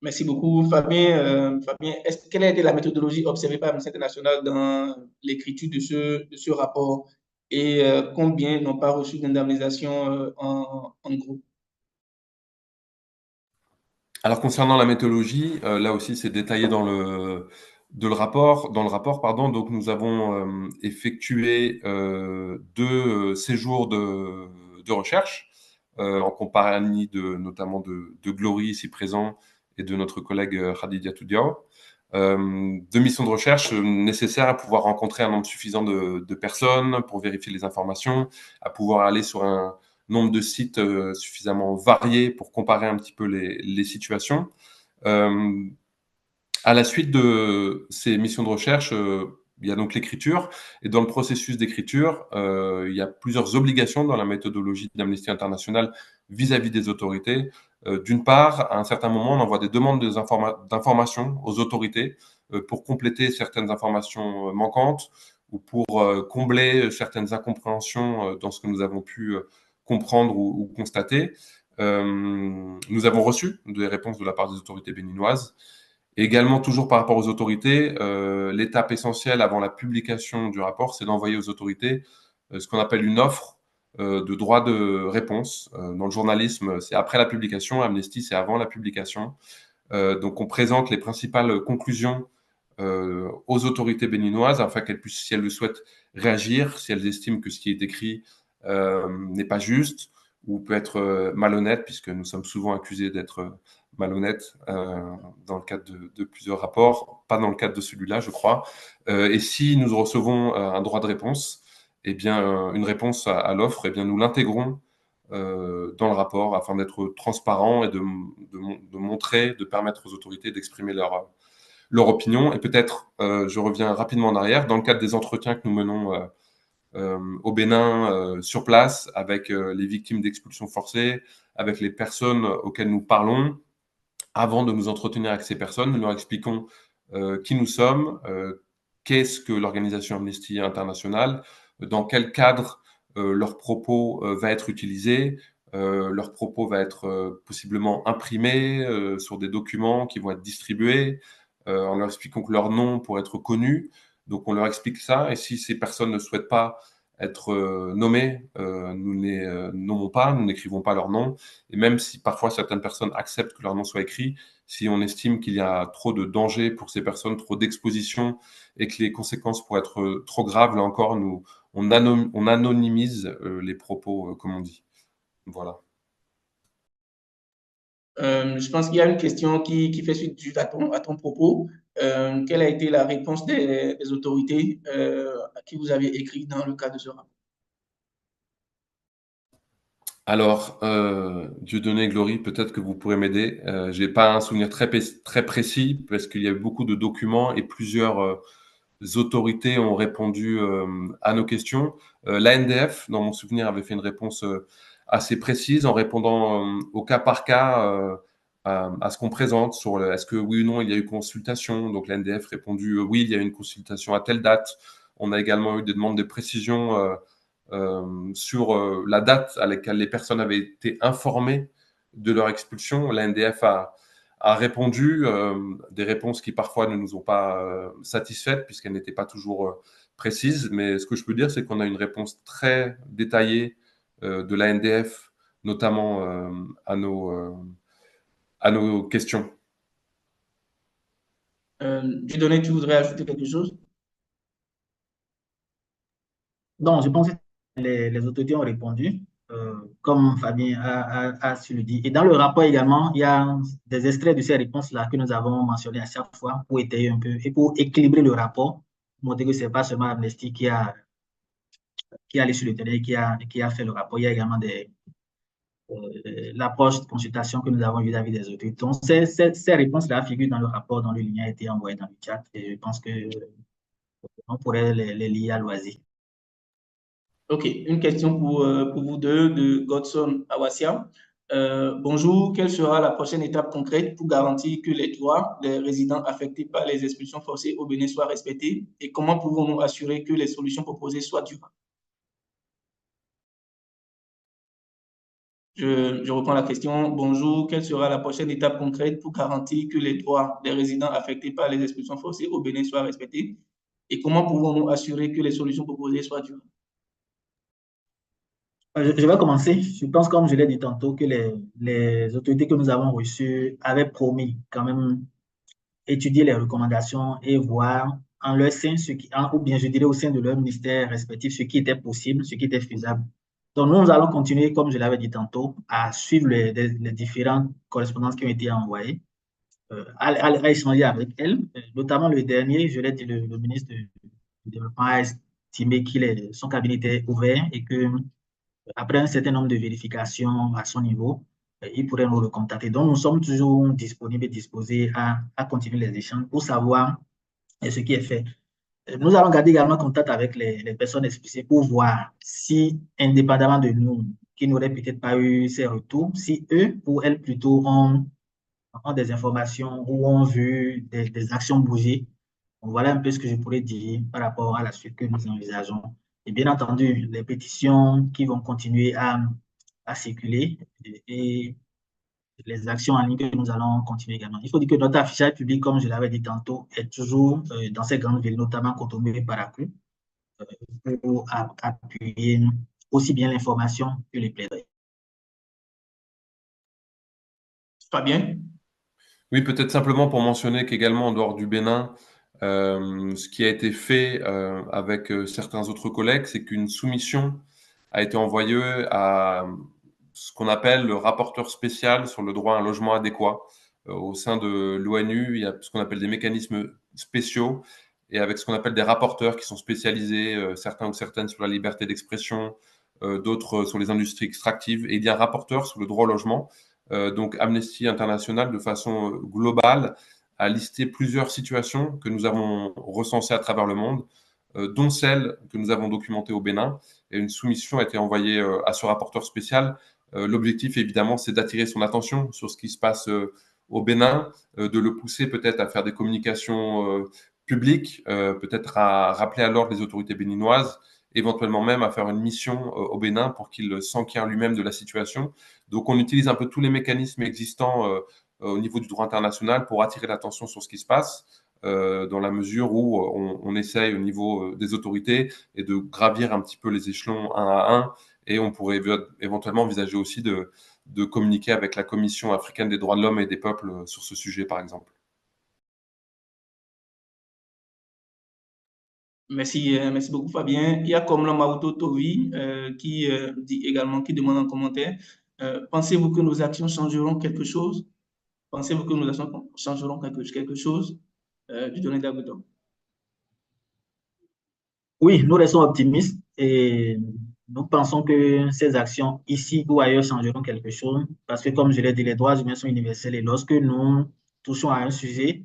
Merci beaucoup, Fabien. Fabien, quelle a été la méthodologie observée par Amnesty International dans l'écriture de ce rapport et combien n'ont pas reçu d'indemnisation en gros? Alors, concernant la méthodologie, là aussi, c'est détaillé dans le rapport, pardon. Donc, nous avons effectué 2 séjours de recherche en compagnie notamment de Glory, ici présent, et de notre collègue Khadija Toudiao. 2 missions de recherche nécessaires à pouvoir rencontrer un nombre suffisant de personnes pour vérifier les informations, à pouvoir aller sur un nombre de sites suffisamment variés pour comparer un petit peu les situations. À la suite de ces missions de recherche, il y a donc l'écriture. Et dans le processus d'écriture, il y a plusieurs obligations dans la méthodologie d'Amnesty International vis-à-vis des autorités. D'une part, à un certain moment, on envoie des demandes d'informations aux autorités pour compléter certaines informations manquantes ou pour combler certaines incompréhensions dans ce que nous avons pu comprendre ou constater. Nous avons reçu des réponses de la part des autorités béninoises. Et également, toujours par rapport aux autorités, l'étape essentielle avant la publication du rapport, c'est d'envoyer aux autorités ce qu'on appelle une offre de droit de réponse. Dans le journalisme, c'est après la publication, Amnesty, c'est avant la publication. Donc, on présente les principales conclusions aux autorités béninoises afin qu'elles puissent, si elles le souhaitent, réagir, si elles estiment que ce qui est écrit n'est pas juste ou peut être malhonnête, puisque nous sommes souvent accusés d'être malhonnêtes dans le cadre de plusieurs rapports, pas dans le cadre de celui-là, je crois. Et si nous recevons un droit de réponse, eh bien, une réponse à l'offre, eh bien, nous l'intégrons dans le rapport afin d'être transparent et de montrer, de permettre aux autorités d'exprimer leur opinion. Et peut-être, je reviens rapidement en arrière, dans le cadre des entretiens que nous menons au Bénin sur place avec les victimes d'expulsion forcée, avec les personnes auxquelles nous parlons, avant de nous entretenir avec ces personnes, nous leur expliquons qui nous sommes, qu'est-ce que l'organisation Amnesty International, dans quel cadre leur propos va être utilisé, leur propos va être possiblement imprimé sur des documents qui vont être distribués, en leur expliquant que leur nom pourrait être connu. Donc on leur explique ça, et si ces personnes ne souhaitent pas être nommées, nous ne les nommons pas, nous n'écrivons pas leur nom. Et même si parfois certaines personnes acceptent que leur nom soit écrit, si on estime qu'il y a trop de danger pour ces personnes, trop d'exposition et que les conséquences pourraient être trop graves, là encore, on anonymise les propos, comme on dit. Voilà. Je pense qu'il y a une question qui fait suite à ton propos. Quelle a été la réponse des autorités à qui vous avez écrit dans le cadre de ce rapport? Alors, Dieudonné, Glory, peut-être que vous pourrez m'aider. Je n'ai pas un souvenir très précis parce qu'il y a eu beaucoup de documents et plusieurs autorités ont répondu à nos questions. L'ANDF, dans mon souvenir, avait fait une réponse assez précise en répondant au cas par cas à ce qu'on présente sur est-ce que oui ou non il y a eu consultation. Donc l'ANDF répondu oui, il y a eu une consultation à telle date. On a également eu des demandes de précision sur la date à laquelle les personnes avaient été informées de leur expulsion. L'ANDF a répondu des réponses qui parfois ne nous ont pas satisfaites puisqu'elles n'étaient pas toujours précise, mais ce que je peux dire, c'est qu'on a une réponse très détaillée de la NDF, notamment à nos questions. Dieudonné, tu voudrais ajouter quelque chose? Donc, je pense que les autorités ont répondu, comme Fabien a su le dire. Et dans le rapport également, il y a des extraits de ces réponses-là que nous avons mentionnées à chaque fois pour étayer un peu et pour équilibrer le rapport, montrer que ce n'est pas seulement Amnesty qui est allé sur le terrain et qui a fait le rapport. Il y a également l'approche de consultation que nous avons vis-à-vis des autorités. Donc, ces réponses-là figurent dans le rapport dont le lien a été envoyé dans le chat et je pense qu'on pourrait les lier à loisir. OK, une question pour vous deux de Godson Awassia. Bonjour, quelle sera la prochaine étape concrète pour garantir que les droits des résidents affectés par les expulsions forcées au Bénin soient respectés et comment pouvons-nous assurer que les solutions proposées soient durables? Je reprends la question. Bonjour, quelle sera la prochaine étape concrète pour garantir que les droits des résidents affectés par les expulsions forcées au Bénin soient respectés et comment pouvons-nous assurer que les solutions proposées soient durables? Je vais commencer. Je pense, comme je l'ai dit tantôt, que les autorités que nous avons reçues avaient promis quand même étudier les recommandations et voir en leur sein, ou bien je dirais au sein de leur ministère respectif, ce qui était possible, ce qui était faisable. Donc, nous allons continuer, comme je l'avais dit tantôt, à suivre les différentes correspondances qui ont été envoyées, à échanger avec elles. Notamment le dernier, je l'ai dit, le ministre du Développement a estimé que son cabinet était ouvert et que après un certain nombre de vérifications à son niveau, il pourrait nous recontacter. Donc, nous sommes toujours disponibles et disposés à continuer les échanges pour savoir ce qui est fait. Nous allons garder également contact avec les personnes expulsées pour voir si, indépendamment de nous, qui n'auraient peut-être pas eu ces retours, si eux ou elles plutôt ont des informations ou ont vu des actions bouger. Donc, voilà un peu ce que je pourrais dire par rapport à la suite que nous envisageons. Et bien entendu, les pétitions qui vont continuer à circuler et les actions en ligne que nous allons continuer également. Il faut dire que notre affichage public, comme je l'avais dit tantôt, est toujours dans ces grandes villes, notamment Cotonou et Paraclu, pour appuyer aussi bien l'information que les plaidoyers. Fabien? Oui, peut-être simplement pour mentionner qu'également en dehors du Bénin, ce qui a été fait avec certains autres collègues, c'est qu'une soumission a été envoyée à ce qu'on appelle le rapporteur spécial sur le droit à un logement adéquat. Au sein de l'ONU, il y a ce qu'on appelle des mécanismes spéciaux et avec ce qu'on appelle des rapporteurs qui sont spécialisés, certains ou certaines sur la liberté d'expression, d'autres sur les industries extractives. Et il y a un rapporteur sur le droit au logement. Donc Amnesty International, de façon globale, a listé plusieurs situations que nous avons recensées à travers le monde, dont celle que nous avons documentée au Bénin. Et une soumission a été envoyée à ce rapporteur spécial. L'objectif, évidemment, c'est d'attirer son attention sur ce qui se passe au Bénin, de le pousser peut-être à faire des communications publiques, peut-être à rappeler à l'ordre les autorités béninoises, éventuellement même à faire une mission au Bénin pour qu'il s'enquiert lui-même de la situation. Donc, on utilise un peu tous les mécanismes existants au niveau du droit international pour attirer l'attention sur ce qui se passe, dans la mesure où on essaye au niveau des autorités et de gravir un petit peu les échelons un à un. Et on pourrait éventuellement envisager aussi de communiquer avec la Commission africaine des droits de l'homme et des peuples sur ce sujet, par exemple. Merci, merci beaucoup Fabien. Il y a comme Mauto Tovi qui dit également, qui demande en commentaire, pensez-vous que nos actions changeront quelque chose? Pensez-vous que nos actions changeront quelque chose? Du donner d'Agouton. Oui, nous restons optimistes et nous pensons que ces actions ici ou ailleurs changeront quelque chose parce que, comme je l'ai dit, les droits humains sont universels et lorsque nous touchons à un sujet,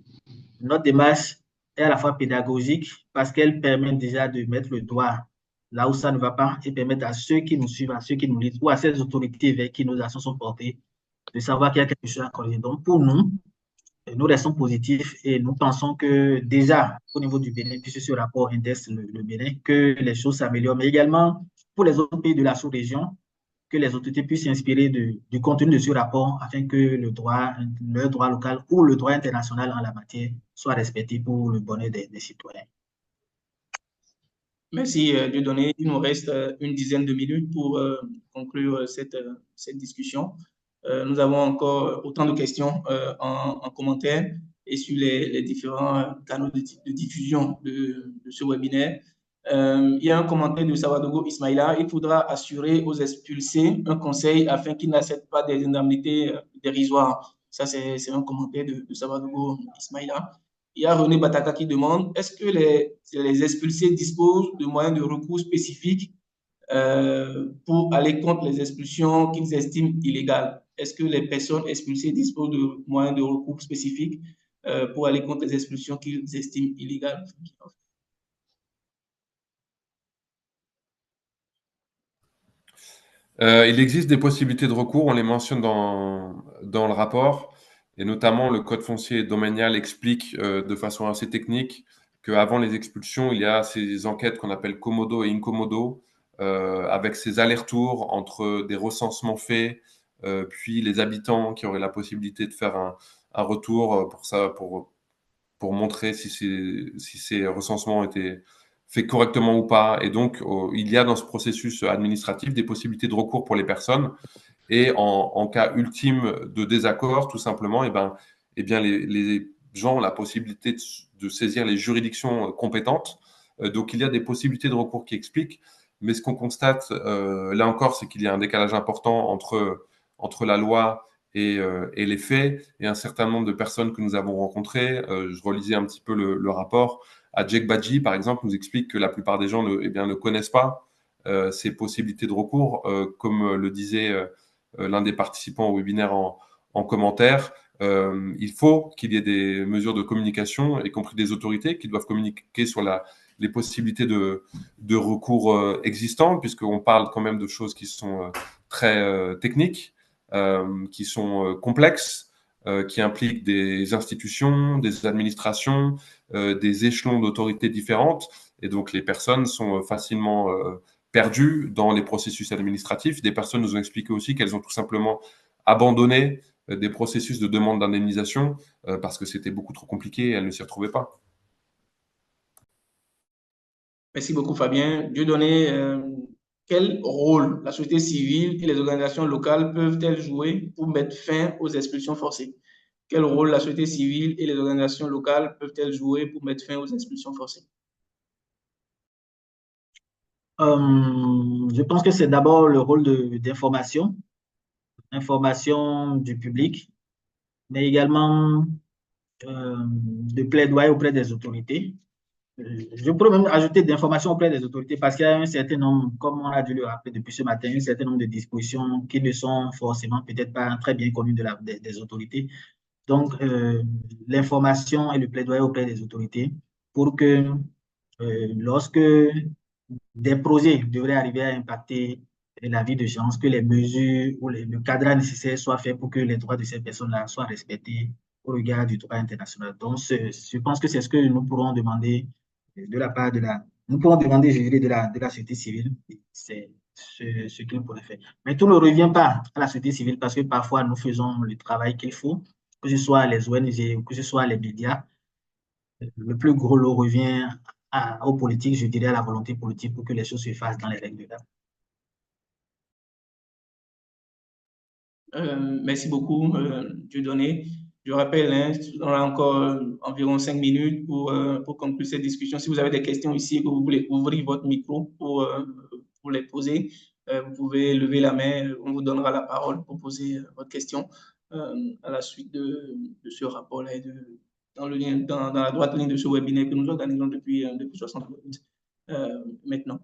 notre démarche est à la fois pédagogique parce qu'elle permet déjà de mettre le doigt là où ça ne va pas et permettre à ceux qui nous suivent, à ceux qui nous lisent ou à ces autorités vers qui nos actions sont portées de savoir qu'il y a quelque chose à corriger. Donc, pour nous, nous restons positifs et nous pensons que déjà, au niveau du Bénin, puisque ce rapport indexe le Bénin, que les choses s'améliorent, mais également pour les autres pays de la sous-région, que les autorités puissent s'inspirer du contenu de ce rapport afin que leur droit local ou le droit international en la matière soit respecté pour le bonheur des citoyens. Merci, Dieudonné. Il nous reste une dizaine de minutes pour conclure cette discussion. Nous avons encore autant de questions en commentaire et sur les différents canaux de diffusion de ce webinaire. Il y a un commentaire de Savadogo Ismaïla. Il faudra assurer aux expulsés un conseil afin qu'ils n'acceptent pas des indemnités dérisoires. Ça, c'est un commentaire de Savadogo Ismaïla. Il y a René Bataka qui demande, est-ce que les expulsés disposent de moyens de recours spécifiques pour aller contre les expulsions qu'ils estiment illégales? Est-ce que les personnes expulsées disposent de moyens de recours spécifiques pour aller contre les expulsions qu'ils estiment illégales? Il existe des possibilités de recours, on les mentionne dans le rapport, et notamment le Code foncier domanial explique de façon assez technique qu'avant les expulsions, il y a ces enquêtes qu'on appelle commodo et incommodo, avec ces allers-retours entre des recensements faits, puis les habitants qui auraient la possibilité de faire un retour pour montrer si ces recensements étaient faits correctement ou pas. Et donc, il y a dans ce processus administratif des possibilités de recours pour les personnes. Et en cas ultime de désaccord, tout simplement, eh bien les gens ont la possibilité de saisir les juridictions compétentes. Donc, il y a des possibilités de recours qui expliquent. Mais ce qu'on constate, là encore, c'est qu'il y a un décalage important entre la loi et les faits. Et un certain nombre de personnes que nous avons rencontrées, je relisais un petit peu le rapport, Adjek Badji, par exemple, nous explique que la plupart des gens ne connaissent pas ces possibilités de recours, comme le disait l'un des participants au webinaire en commentaire. Il faut qu'il y ait des mesures de communication, y compris des autorités qui doivent communiquer sur les possibilités de recours existants, puisqu'on parle quand même de choses qui sont très techniques, qui sont complexes, qui impliquent des institutions, des administrations, des échelons d'autorités différentes. Et donc, les personnes sont facilement perdues dans les processus administratifs. Des personnes nous ont expliqué aussi qu'elles ont tout simplement abandonné des processus de demande d'indemnisation parce que c'était beaucoup trop compliqué et elles ne s'y retrouvaient pas. Merci beaucoup, Fabien. Dieudonné, quel rôle la société civile et les organisations locales peuvent-elles jouer pour mettre fin aux expulsions forcées? Quel rôle la société civile et les organisations locales peuvent-elles jouer pour mettre fin aux expulsions forcées? Je pense que c'est d'abord le rôle d'information, information du public, mais également de plaidoyer auprès des autorités. Je pourrais même ajouter d'informations auprès des autorités parce qu'il y a un certain nombre, comme on a dû le rappeler depuis ce matin, un certain nombre de dispositions qui ne sont forcément peut-être pas très bien connues des autorités. Donc, l'information et le plaidoyer auprès des autorités pour que lorsque des projets devraient arriver à impacter la vie de gens, que les mesures ou le cadre nécessaire soit fait pour que les droits de ces personnes-là soient respectés au regard du droit international. Donc, je pense que c'est ce que nous pourrons demander de la part nous pourrons demander, je dirais, de la société civile. C'est ce qu'il pourrait faire. Mais tout ne revient pas à la société civile parce que parfois nous faisons le travail qu'il faut, que ce soit les ONG, que ce soit les médias. Le plus gros lot revient aux politiques, je dirais à la volonté politique pour que les choses se fassent dans les règles de l'art. Merci beaucoup, Dieudonné. Je rappelle, hein, on a encore environ 5 minutes pour conclure cette discussion. Si vous avez des questions ici et que vous voulez ouvrir votre micro pour les poser, vous pouvez lever la main. On vous donnera la parole pour poser votre question à la suite de ce rapport-là et dans la droite ligne de ce webinaire que nous organisons depuis 60 minutes maintenant.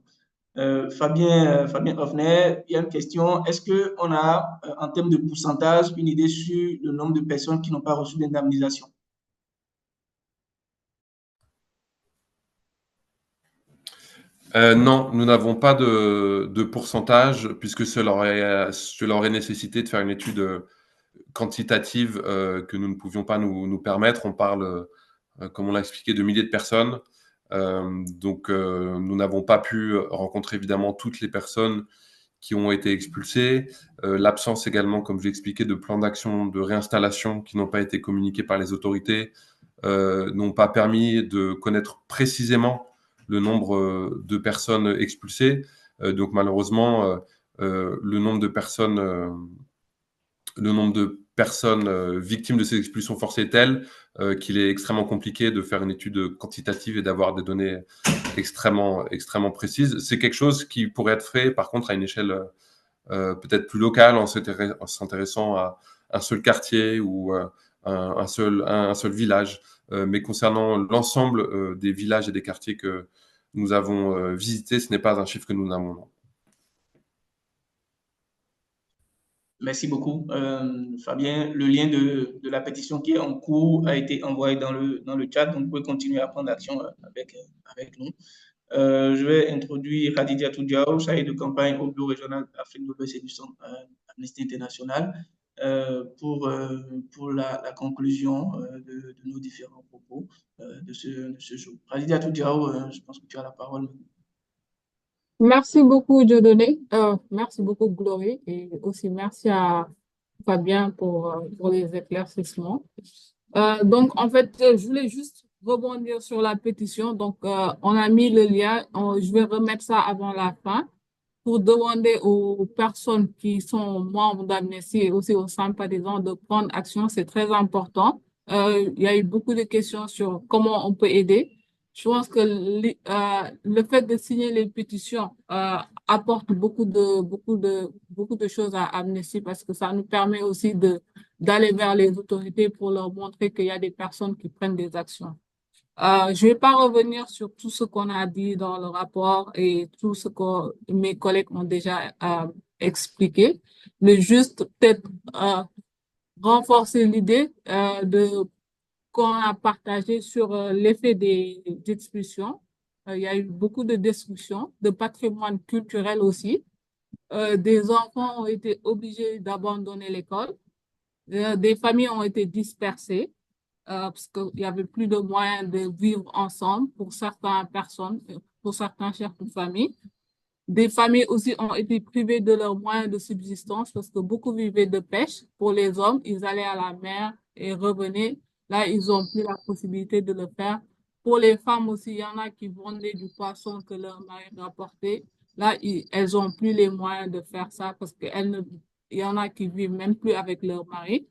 Fabien Hoffner, il y a une question. Est-ce qu'on a, en termes de pourcentage, une idée sur le nombre de personnes qui n'ont pas reçu d'indemnisation? Non, nous n'avons pas de pourcentage puisque cela aurait nécessité de faire une étude quantitative que nous ne pouvions pas nous permettre. On parle, comme on l'a expliqué, de milliers de personnes. Donc, nous n'avons pas pu rencontrer évidemment toutes les personnes qui ont été expulsées. L'absence également, comme je l'ai expliqué, de plans d'action de réinstallation qui n'ont pas été communiqués par les autorités n'ont pas permis de connaître précisément le nombre de personnes expulsées. Donc malheureusement, le nombre de personnes victimes de ces expulsions forcées est tel qu'il est extrêmement compliqué de faire une étude quantitative et d'avoir des données extrêmement précises. C'est quelque chose qui pourrait être fait, par contre, à une échelle peut-être plus locale, en s'intéressant à un seul quartier ou un seul village. Mais concernant l'ensemble des villages et des quartiers que nous avons visités, ce n'est pas un chiffre que nous n'avons. Merci beaucoup, Fabien. Le lien de la pétition qui est en cours a été envoyé dans le chat, donc vous pouvez continuer à prendre action avec nous. Je vais introduire Khadija Toudiao, chargée de campagne au bureau régional Afrique de l'Ouest et du Centre Amnesty International, pour la conclusion de nos différents propos de ce jour. Khadija Toudiao, je pense que tu as la parole. Merci beaucoup, Dieudonné. Merci beaucoup, Glory. Et aussi merci à Fabien pour les éclaircissements. Donc, en fait, je voulais juste rebondir sur la pétition. Donc, on a mis le lien. Je vais remettre ça avant la fin pour demander aux personnes qui sont membres d'Amnesty et aussi aux sympathisants de prendre action. C'est très important. Il y a eu beaucoup de questions sur comment on peut aider. Je pense que le fait de signer les pétitions apporte beaucoup de choses à Amnesty parce que ça nous permet aussi d'aller vers les autorités pour leur montrer qu'il y a des personnes qui prennent des actions. Je vais pas revenir sur tout ce qu'on a dit dans le rapport et tout ce que mes collègues ont déjà expliqué, mais juste peut-être renforcer l'idée qu'on a partagé sur l'effet des expulsions. Il y a eu beaucoup de destruction, de patrimoine culturel aussi. Des enfants ont été obligés d'abandonner l'école. Des familles ont été dispersées parce qu'il n'y avait plus de moyens de vivre ensemble pour certaines personnes, pour certains chefs de famille. Des familles aussi ont été privées de leurs moyens de subsistance parce que beaucoup vivaient de pêche. Pour les hommes, ils allaient à la mer et revenaient. Là, ils n'ont plus la possibilité de le faire. Pour les femmes aussi, il y en a qui vendaient du poisson que leur mari rapportait. Là, elles n'ont plus les moyens de faire ça parce il y en a qui vivent même plus avec leur mari.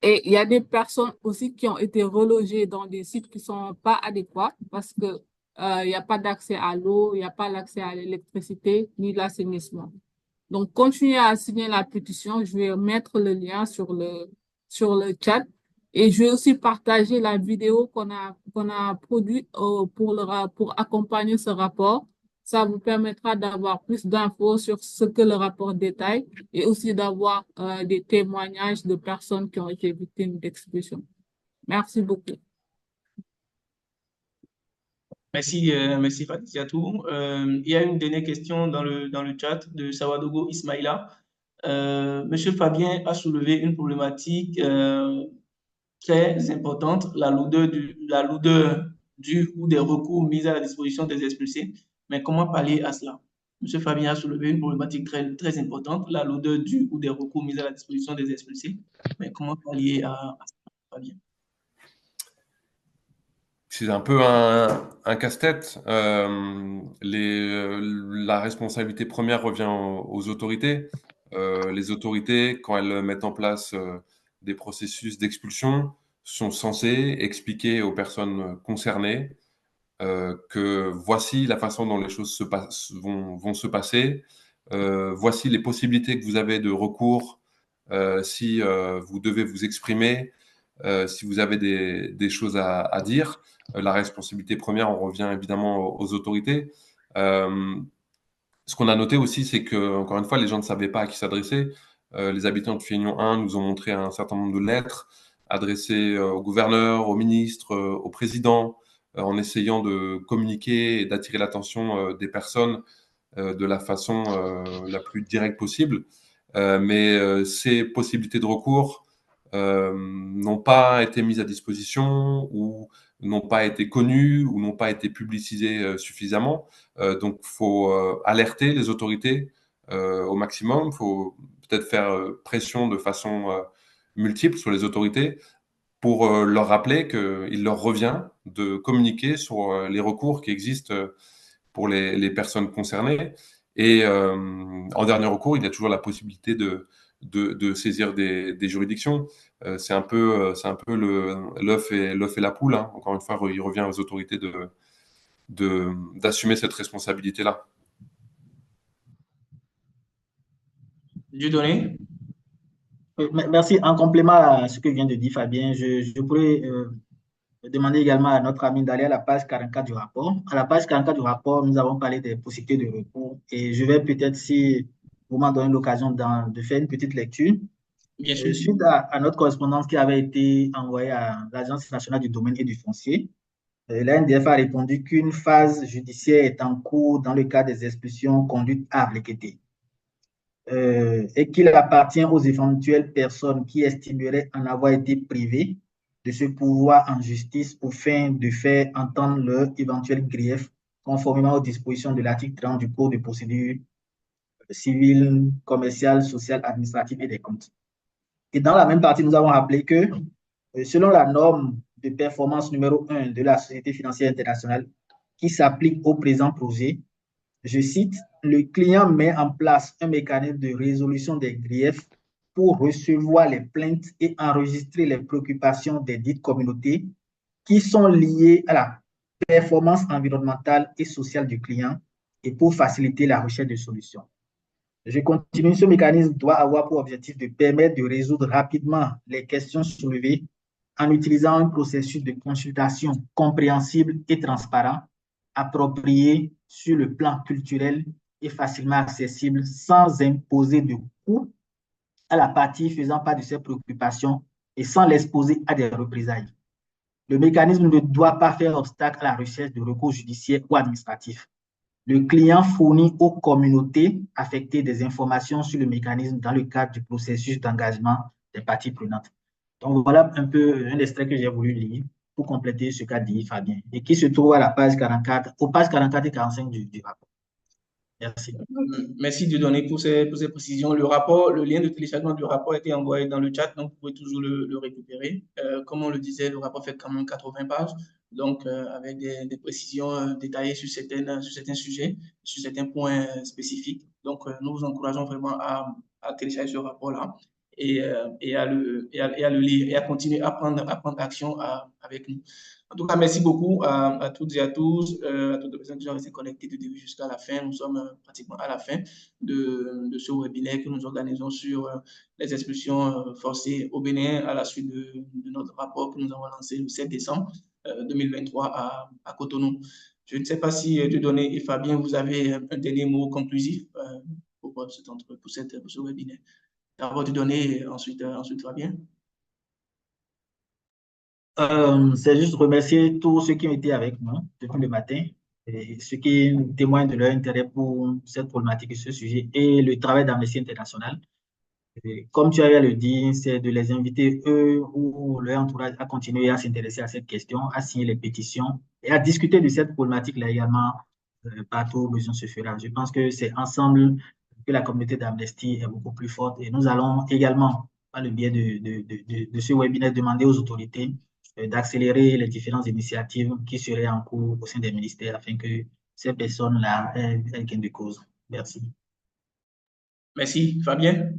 Et il y a des personnes aussi qui ont été relogées dans des sites qui ne sont pas adéquats parce que il n'y a pas d'accès à l'eau, il n'y a pas d'accès à l'électricité ni l'assainissement. Donc, continuez à signer la pétition. Je vais mettre le lien sur le chat et je vais aussi partager la vidéo qu'on a produite pour accompagner ce rapport. Ça vous permettra d'avoir plus d'infos sur ce que le rapport détaille et aussi d'avoir des témoignages de personnes qui ont été victimes d'expulsion. Merci beaucoup. Merci, merci Fatiatou. Il y a une dernière question dans le chat de Sawadogo Ismaïla. Monsieur Fabien a soulevé une problématique très importante, la lourdeur du ou des recours mis à la disposition des expulsés. Mais comment pallier à cela? Monsieur Fabien a soulevé une problématique très, très importante, la lourdeur du ou des recours mis à la disposition des expulsés. Mais comment pallier à cela, Fabien? C'est un peu un casse-tête. La responsabilité première revient aux autorités. Les autorités, quand elles mettent en place des processus d'expulsion, sont censées expliquer aux personnes concernées que voici la façon dont les choses vont se passer. Voici les possibilités que vous avez de recours si vous devez vous exprimer, si vous avez des choses à dire. La responsabilité première, on revient évidemment aux autorités. Ce qu'on a noté aussi, c'est que, encore une fois, les gens ne savaient pas à qui s'adresser. Les habitants de Fénion 1 nous ont montré un certain nombre de lettres adressées au gouverneur, au ministre, au président, en essayant de communiquer et d'attirer l'attention des personnes de la façon la plus directe possible. Mais ces possibilités de recours n'ont pas été mises à disposition ou n'ont pas été connues ou n'ont pas été publicisées suffisamment. Donc, il faut alerter les autorités au maximum. Il faut peut-être faire pression de façon multiple sur les autorités. pour leur rappeler qu'il leur revient de communiquer sur les recours qui existent pour les personnes concernées. Et en dernier recours, il y a toujours la possibilité de saisir des juridictions. C'est un peu l'œuf et la poule, hein. Encore une fois, il revient aux autorités d'assumer cette responsabilité-là. Dieudonné? Merci. En complément à ce que vient de dire Fabien, je pourrais demander également à notre ami d'aller à la page 44 du rapport. À la page 44 du rapport, nous avons parlé des possibilités de recours et je vais peut-être, si vous m'en donnez l'occasion de faire une petite lecture. Bien sûr. Suite à notre correspondance qui avait été envoyée à l'Agence nationale du domaine et du foncier, l'ANDF a répondu qu'une phase judiciaire est en cours dans le cas des expulsions conduites à Blekété. Et qu'il appartient aux éventuelles personnes qui estimeraient en avoir été privées de ce pouvoir en justice aux fins de faire entendre leur éventuel grief conformément aux dispositions de l'article 30 du Code de procédure civile, commerciale, sociale, administrative et des comptes. Et dans la même partie, nous avons rappelé que selon la norme de performance numéro 1 de la Société financière internationale qui s'applique au présent projet, je cite, le client met en place un mécanisme de résolution des griefs pour recevoir les plaintes et enregistrer les préoccupations des dites communautés qui sont liées à la performance environnementale et sociale du client et pour faciliter la recherche de solutions. Je continue, ce mécanisme doit avoir pour objectif de permettre de résoudre rapidement les questions soulevées en utilisant un processus de consultation compréhensible et transparent, approprié sur le plan culturel et facilement accessible sans imposer de coûts à la partie faisant part de ses préoccupations et sans l'exposer à des représailles. Le mécanisme ne doit pas faire obstacle à la recherche de recours judiciaires ou administratifs. Le client fournit aux communautés affectées des informations sur le mécanisme dans le cadre du processus d'engagement des parties prenantes. Donc, voilà un peu un extrait que j'ai voulu lire pour compléter ce qu'a dit Fabien et qui se trouve à la page 44, aux pages 44 et 45 du rapport. Merci. Merci de donner pour ces précisions. Le rapport, le lien de téléchargement du rapport a été envoyé dans le chat, donc vous pouvez toujours le récupérer. Comme on le disait, le rapport fait quand même 80 pages, donc avec des précisions détaillées sur certains sujets, sur certains points spécifiques. Donc, nous vous encourageons vraiment à télécharger ce rapport-là et à le lire et à continuer à prendre action avec nous. En tout cas, merci beaucoup à toutes et à tous, à toutes les personnes qui sont restées connectées du début jusqu'à la fin. Nous sommes pratiquement à la fin de ce webinaire que nous organisons sur les expulsions forcées au Bénin à la suite de notre rapport que nous avons lancé le 7 décembre 2023 à Cotonou. Je ne sais pas si Dieudonné et Fabien, vous avez un dernier mot conclusif pour ce webinaire. D'abord Dieudonné, ensuite Fabien. C'est juste remercier tous ceux qui ont été avec nous depuis le matin et ceux qui témoignent de leur intérêt pour cette problématique et ce sujet et le travail d'Amnesty International. Et comme tu avais à le dire, c'est de les inviter, eux ou leur entourage, à continuer à s'intéresser à cette question, à signer les pétitions et à discuter de cette problématique-là également partout où besoin se fera. Je pense que c'est ensemble que la communauté d'Amnesty est beaucoup plus forte et nous allons également, par le biais de ce webinaire, demander aux autorités d'accélérer les différentes initiatives qui seraient en cours au sein des ministères afin que ces personnes-là aient gain de cause. Merci. Merci. Fabien?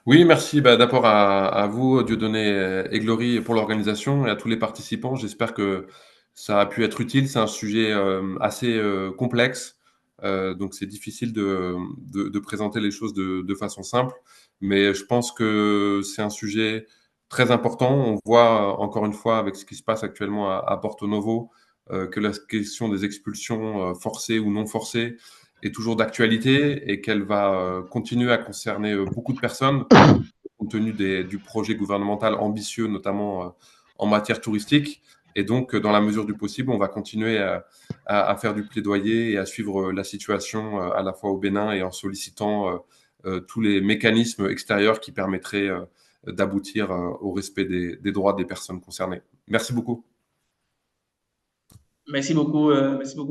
Oui, merci d'abord à vous, Dieudonné et Glory, pour l'organisation et à tous les participants. J'espère que ça a pu être utile. C'est un sujet assez complexe, donc c'est difficile de présenter les choses de façon simple, mais je pense que c'est un sujet très important. On voit encore une fois avec ce qui se passe actuellement à Porto Novo que la question des expulsions forcées ou non forcées est toujours d'actualité et qu'elle va continuer à concerner beaucoup de personnes compte tenu du projet gouvernemental ambitieux, notamment en matière touristique. Et donc, dans la mesure du possible, on va continuer à faire du plaidoyer et à suivre la situation à la fois au Bénin et en sollicitant tous les mécanismes extérieurs qui permettraient d'aboutir au respect des droits des personnes concernées. Merci beaucoup. Merci beaucoup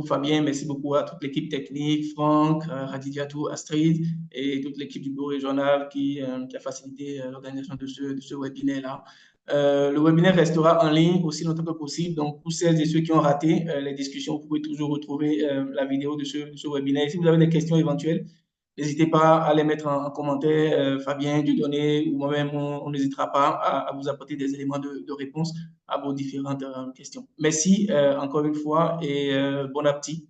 Fabien, merci beaucoup à toute l'équipe technique, Franck, Radidiatou, Astrid et toute l'équipe du bureau régional qui a facilité l'organisation de ce webinaire-là. Le webinaire restera en ligne aussi longtemps que possible. Donc, pour celles et ceux qui ont raté les discussions, vous pouvez toujours retrouver la vidéo de ce webinaire. Et si vous avez des questions éventuelles, n'hésitez pas à les mettre en commentaire. Fabien, Dieudonné ou moi-même, on n'hésitera pas à vous apporter des éléments de réponse à vos différentes questions. Merci encore une fois et bon appétit.